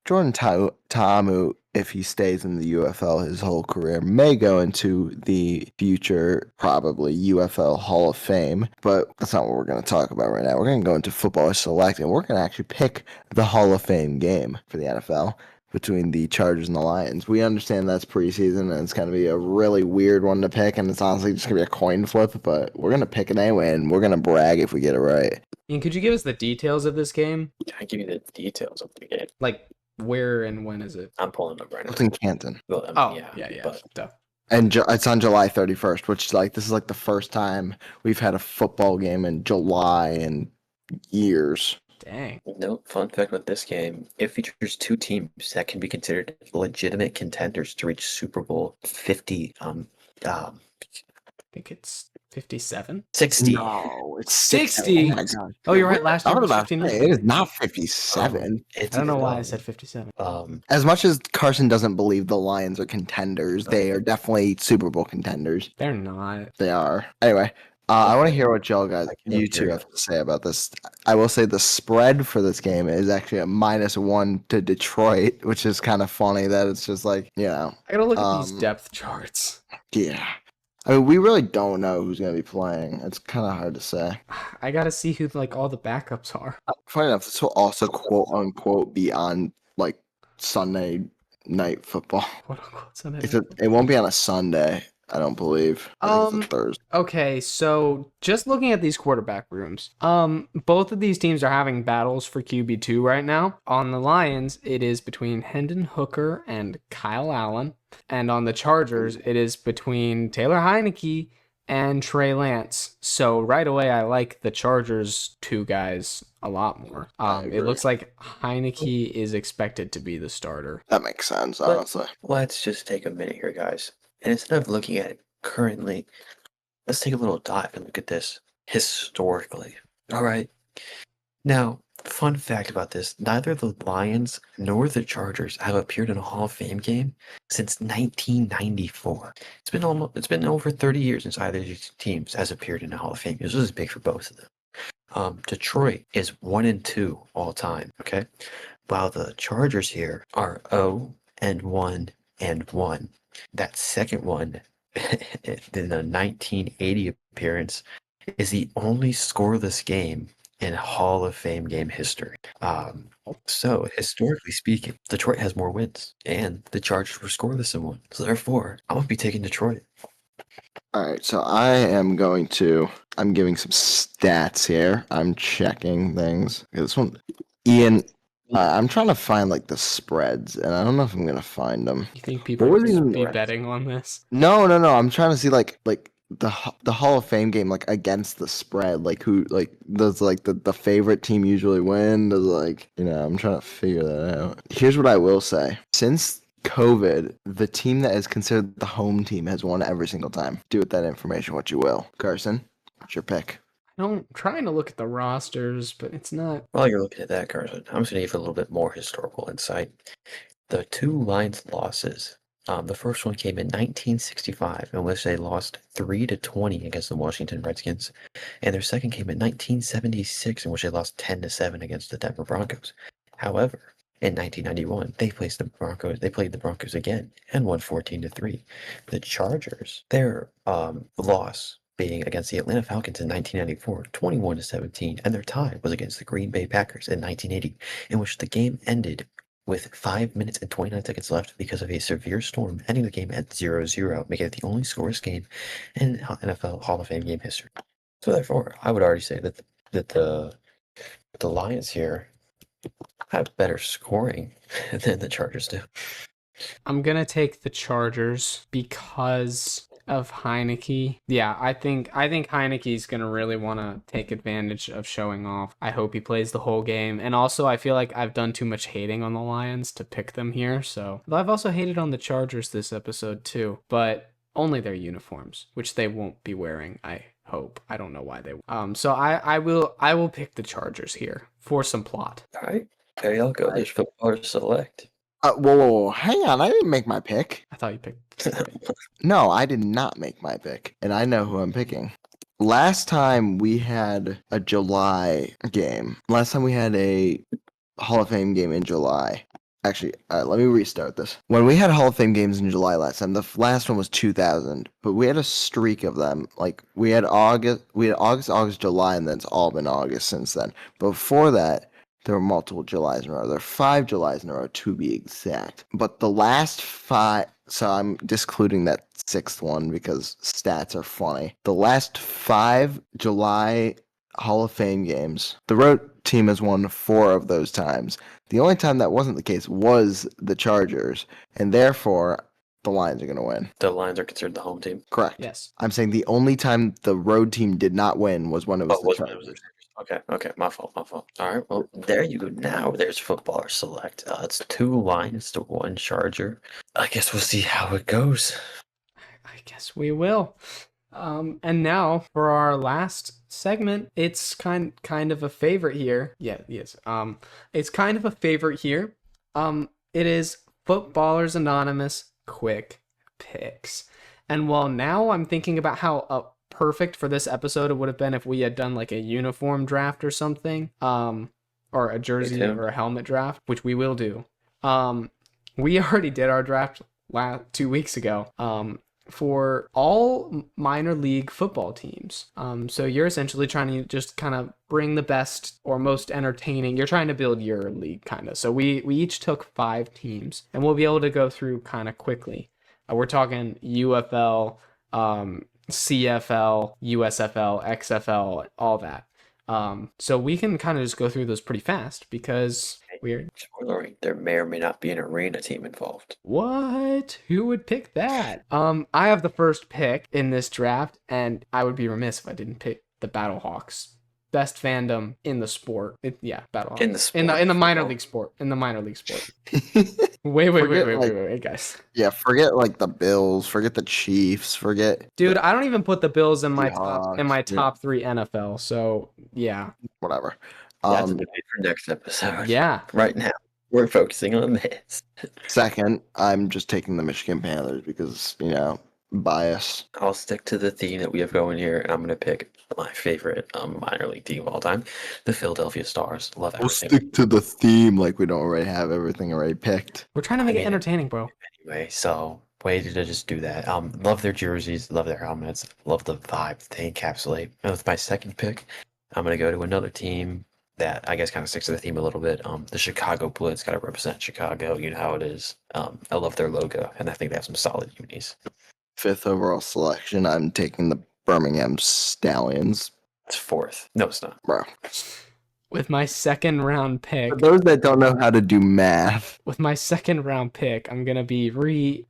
Jordan Ta'amu, if he stays in the UFL his whole career, may go into the future, probably UFL Hall of Fame, but that's not what we're going to talk about right now. We're going to go into Footballer Select, and we're going to actually pick the Hall of Fame game for the NFL between the Chargers and the Lions. We understand that's preseason, and it's going to be a really weird one to pick, and it's honestly just going to be a coin flip, but we're going to pick it anyway, and we're going to brag if we get it right. And could you give us the details of this game? Can I give you the details of the game? Where and when is it? I'm pulling it up right now. It's in Canton. Well, Yeah. But And it's on July 31st, which this is the first time we've had a football game in July in years. Dang. no, fun fact about this game, it features two teams that can be considered legitimate contenders to reach Super Bowl 50, I think it's 57. 60. No, it's 60. Oh my god. Oh, you're right. Last year I was was about to 59. say, it is not 57. I don't know why I said 57. As much as Carson doesn't believe the Lions are contenders, they are definitely Super Bowl contenders. They're not. They are. Anyway, I want to hear what you two hear have to say about this. I will say the spread for this game is actually a -1 to Detroit, which is kind of funny that it's just I gotta look at these depth charts. Yeah. I mean, we really don't know who's going to be playing. It's kind of hard to say. I gotta see who all the backups are. Funny enough, this will also quote unquote be on Sunday night football. Quote unquote Sunday. It won't be on a Sunday, I don't believe. I think it's a Thursday. Okay, so just looking at these quarterback rooms, both of these teams are having battles for QB2 right now. On the Lions, it is between Hendon Hooker and Kyle Allen. And on the Chargers, it is between Taylor Heineke and Trey Lance. So right away, I like the Chargers two guys a lot more. It looks like Heineke is expected to be the starter. That makes sense, honestly. Let's just take a minute here, guys. And instead of looking at it currently, let's take a little dive and look at this historically. All right. Now, fun fact about this, neither the Lions nor the Chargers have appeared in a Hall of Fame game since 1994. It's been over 30 years since either of these teams has appeared in a Hall of Fame. This is big for both of them. Detroit is 1-2 all time, okay? While the Chargers here are 0-1-1. That second one, in the 1980 appearance, is the only scoreless game in Hall of Fame game history. So, historically speaking, Detroit has more wins, and the Chargers were scoreless in one. So, therefore, I'm going to be taking Detroit. All right, so I'm giving some stats here. I'm checking things. Okay, this one, Ian, I'm trying to find the spreads, and I don't know if I'm gonna find them. You think people What would was even be the- betting on this? No. I'm trying to see the Hall of Fame game against the spread. Who does the favorite team usually win? Does I'm trying to figure that out. Here's what I will say. Since COVID, the team that is considered the home team has won every single time. Do with that information what you will. Carson, what's your pick? I'm trying to look at the rosters, but it's not. While you're looking at that, Carson, I'm just going to give a little bit more historical insight. The two Lions losses, the first one came in 1965, in which they lost 3-20 against the Washington Redskins, and their second came in 1976, in which they lost 10-7 against the Denver Broncos. However, in 1991, they played the Broncos again and won 14-3. The Chargers, their loss being against the Atlanta Falcons in 1994, 21-17, and their tie was against the Green Bay Packers in 1980, in which the game ended with 5 minutes and 29 seconds left because of a severe storm, ending the game at 0-0, making it the only scoreless game in NFL Hall of Fame game history. So therefore, I would already say that that the Lions here have better scoring than the Chargers do. I'm gonna take the Chargers because of Heineke. Yeah, I think Heineke's gonna really want to take advantage of showing off. I hope he plays the whole game, and also I feel like I've done too much hating on the Lions to pick them here. So, though I've also hated on the Chargers this episode too, but only their uniforms, which they won't be wearing. I hope. I don't know why they. So I will pick the Chargers here for some plot. All right, there y'all go. There's football to select. Whoa, hang on. I didn't make my pick. I thought you picked. No, I did not make my pick, and I know who I'm picking. Last time we had a July game. Last time we had a Hall of Fame game in July. Actually, let me restart this. When we had Hall of Fame games in July last time, the last one was 2000, but we had a streak of them. Like we had August, July, and then it's all been August since then. Before that, there were multiple Julys in a row. There are 5 Julys in a row to be exact. But the last 5, so I'm discluding that 6th one because stats are funny. The last 5 July Hall of Fame games, the road team has won 4 of those times. The only time that wasn't the case was the Chargers, and therefore the Lions are going to win. The Lions are considered the home team. Correct. Yes. I'm saying the only time the road team did not win was when it was the Chargers. Okay, my fault. All right, well, there you go. Now there's footballer select. It's 2 Lions to 1 Charger. I guess we'll see how it goes. I guess we will. And now for our last segment, it's kind of a favorite here. Yeah, yes. It's kind of a favorite here. It is Footballers Anonymous Quick Picks. And while now I'm thinking about how perfect for this episode it would have been if we had done like a uniform draft or something, or a jersey or a helmet draft, which we will do. We already did our draft 2 weeks ago. For all minor league football teams. So you're essentially trying to just kind of bring the best or most entertaining. You're trying to build your league kind of. So we each took 5 teams, and we'll be able to go through kind of quickly. We're talking UFL, CFL, USFL, XFL, all that. So we can kind of just go through those pretty fast because we're... Spoiler, there may or may not be an arena team involved. What? Who would pick that? I have the first pick in this draft, and I would be remiss if I didn't pick the Battlehawks. Best fandom in the sport. Battlehawks. In the sport. In the minor league sport. In the minor league sport. Wait, guys. Yeah, forget like the Bills, forget the Chiefs, forget. Dude, I don't even put the Bills in my Seahawks, top 3 NFL. So yeah. Whatever. That's a debate for next episode. Yeah. Right now, we're focusing on this. Second, I'm just taking the Michigan Panthers because, bias. I'll stick to the theme that we have going here, and I'm going to pick my favorite minor league team of all time, the Philadelphia Stars. Love We'll everything. stick to the theme like we don't already have everything already picked. We're trying to make it entertaining, bro. Anyway, so way to just do that. Love their jerseys, love their helmets, love the vibe they encapsulate. And with my second pick, I'm going to go to another team that I guess kind of sticks to the theme a little bit. The Chicago Blitz got to represent Chicago. You know how it is. I love their logo, and I think they have some solid unis. 5th overall selection, I'm taking the Birmingham Stallions. It's 4th. No, it's not. Bro. With my second round pick. For those that don't know how to do math. With my second round pick, I'm going to be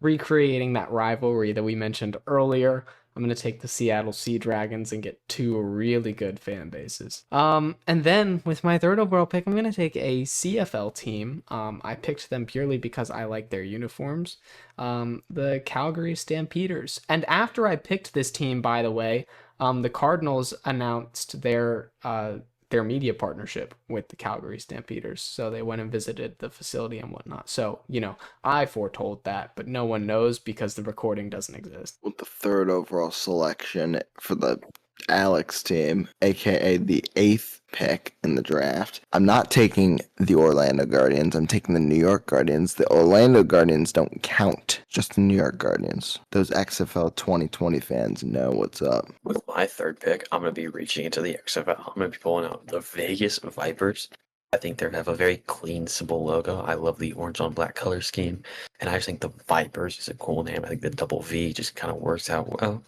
recreating that rivalry that we mentioned earlier. I'm going to take the Seattle Sea Dragons and get 2 really good fan bases. And then with my third overall pick, I'm going to take a CFL team. I picked them purely because I like their uniforms. The Calgary Stampeders. And after I picked this team, by the way, the Cardinals announced their media partnership with the Calgary Stampeders. So they went and visited the facility and whatnot. So, I foretold that, but no one knows because the recording doesn't exist. With the 3rd overall selection for the Alex team, aka the 8th pick in the draft, I'm not taking the Orlando Guardians. I'm taking the New York Guardians. The Orlando Guardians don't count, just the New York Guardians. Those XFL 2020 fans know what's up. With my 3rd pick, I'm going to be reaching into the XFL. I'm going to be pulling out the Vegas Vipers. I think they have a very clean, simple logo. I love the orange on black color scheme. And I just think the Vipers is a cool name. I think the double V just kind of works out well.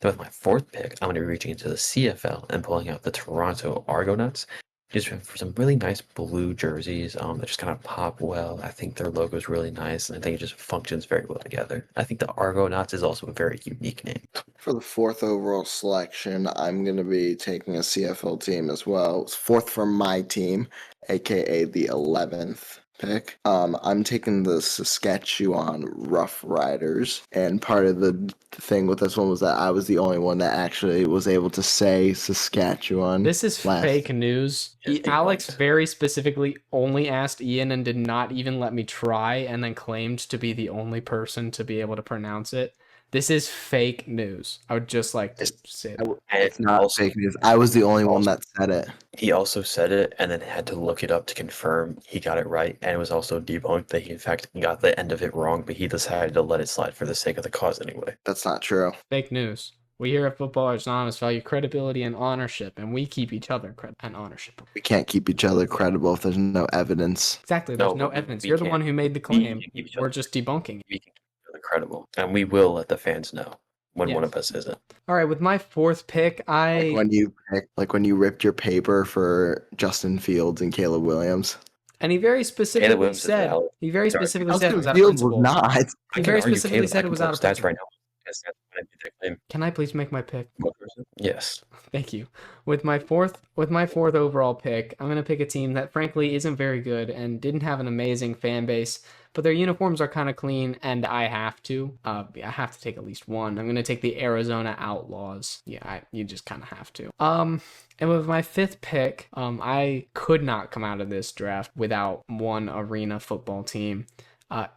Then with my fourth pick, I'm going to be reaching into the CFL and pulling out the Toronto Argonauts. Just for some really nice blue jerseys that just kind of pop well. I think their logo is really nice, and I think it just functions very well together. I think the Argonauts is also a very unique name. For the fourth overall selection, I'm going to be taking a CFL team as well. It's fourth for my team, aka the 11th pick. I'm taking the Saskatchewan Rough Riders, and part of the thing with this one was that I was the only one that actually was able to say Saskatchewan. This is fake news. Alex very specifically only asked Ian and did not even let me try, and then claimed to be the only person to be able to pronounce it. This is fake news. I would just like to say that. It's not fake news. I was the only one that said it. He also said it and then had to look it up to confirm he got it right, and it was also debunked that he in fact got the end of it wrong, but he decided to let it slide for the sake of the cause anyway. That's not true. Fake news. We here at Footballers Anonymous value credibility and ownership, and we keep each other and ownership. We can't keep each other credible if there's no evidence. Exactly. There's no evidence. You're the one who made the claim. We're just debunking it. We can keep each other credible, and we will let the fans know when one of us isn't. All right, with my fourth pick, like when you ripped your paper for Justin Fields and Caleb Williams. And he very specifically said it was out of principle. Not. He very specifically said it was out of principle. Right now. Can I please make my pick? Yes. Thank you. With my fourth overall pick, I'm going to pick a team that frankly isn't very good and didn't have an amazing fan base, but their uniforms are kind of clean, and I have to take at least one. I'm going to take the Arizona Outlaws. Yeah, you just kind of have to. And with my fifth pick, I could not come out of this draft without one arena football team.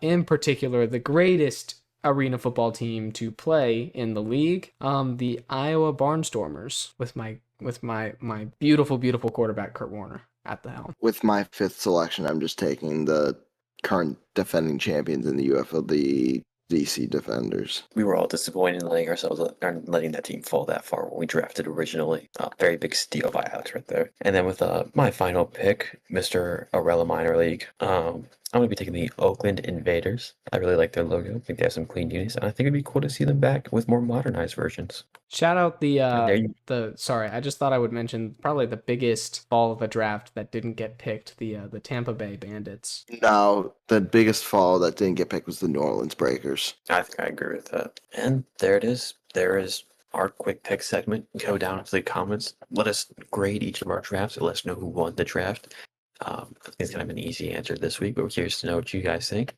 In particular, the greatest arena football team to play in the league, the Iowa Barnstormers, with my beautiful quarterback Kurt Warner at the helm. With my fifth selection, I'm just taking the current defending champions in the UFL, the DC Defenders. We were all disappointed in letting that team fall that far when we drafted originally. Very big steal by Alex right there. And then with my final pick, Mr. Arella Minor League, I'm going to be taking the Oakland Invaders. I really like their logo. I think they have some clean unis, and I think it'd be cool to see them back with more modernized versions. Shout out I just thought I would mention probably the biggest fall of a draft that didn't get picked, the Tampa Bay Bandits. No, the biggest fall that didn't get picked was the New Orleans Breakers. I think I agree with that. And there it is. There is our quick pick segment. Go down into the comments. Let us grade each of our drafts. Let us know who won the draft. I think it's kind of an easy answer this week, but we're curious to know what you guys think.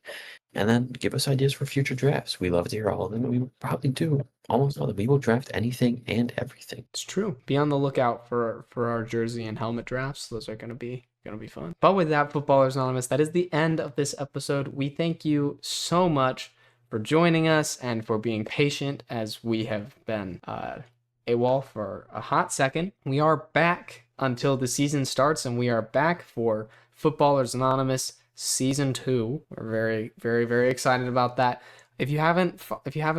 And then give us ideas for future drafts. We love to hear all of them, and we will probably do almost all of them. We will draft anything and everything. It's true. Be on the lookout for our jersey and helmet drafts. Those are going to be fun. But with that, Footballers Anonymous, that is the end of this episode. We thank you so much for joining us and for being patient as we have been AWOL for a hot second. We are back until the season starts, and we are back for Footballers Anonymous Season 2. We're very, very, very excited about that. If you haven't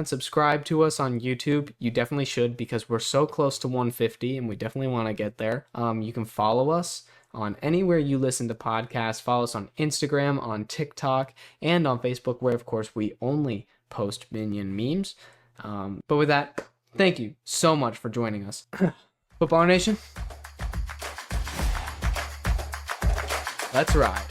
subscribed to us on YouTube, you definitely should, because we're so close to 150, and we definitely want to get there. You can follow us on anywhere you listen to podcasts. Follow us on Instagram, on TikTok, and on Facebook, where, of course, we only post Minion memes. But with that, thank you so much for joining us. Football Nation, let's ride.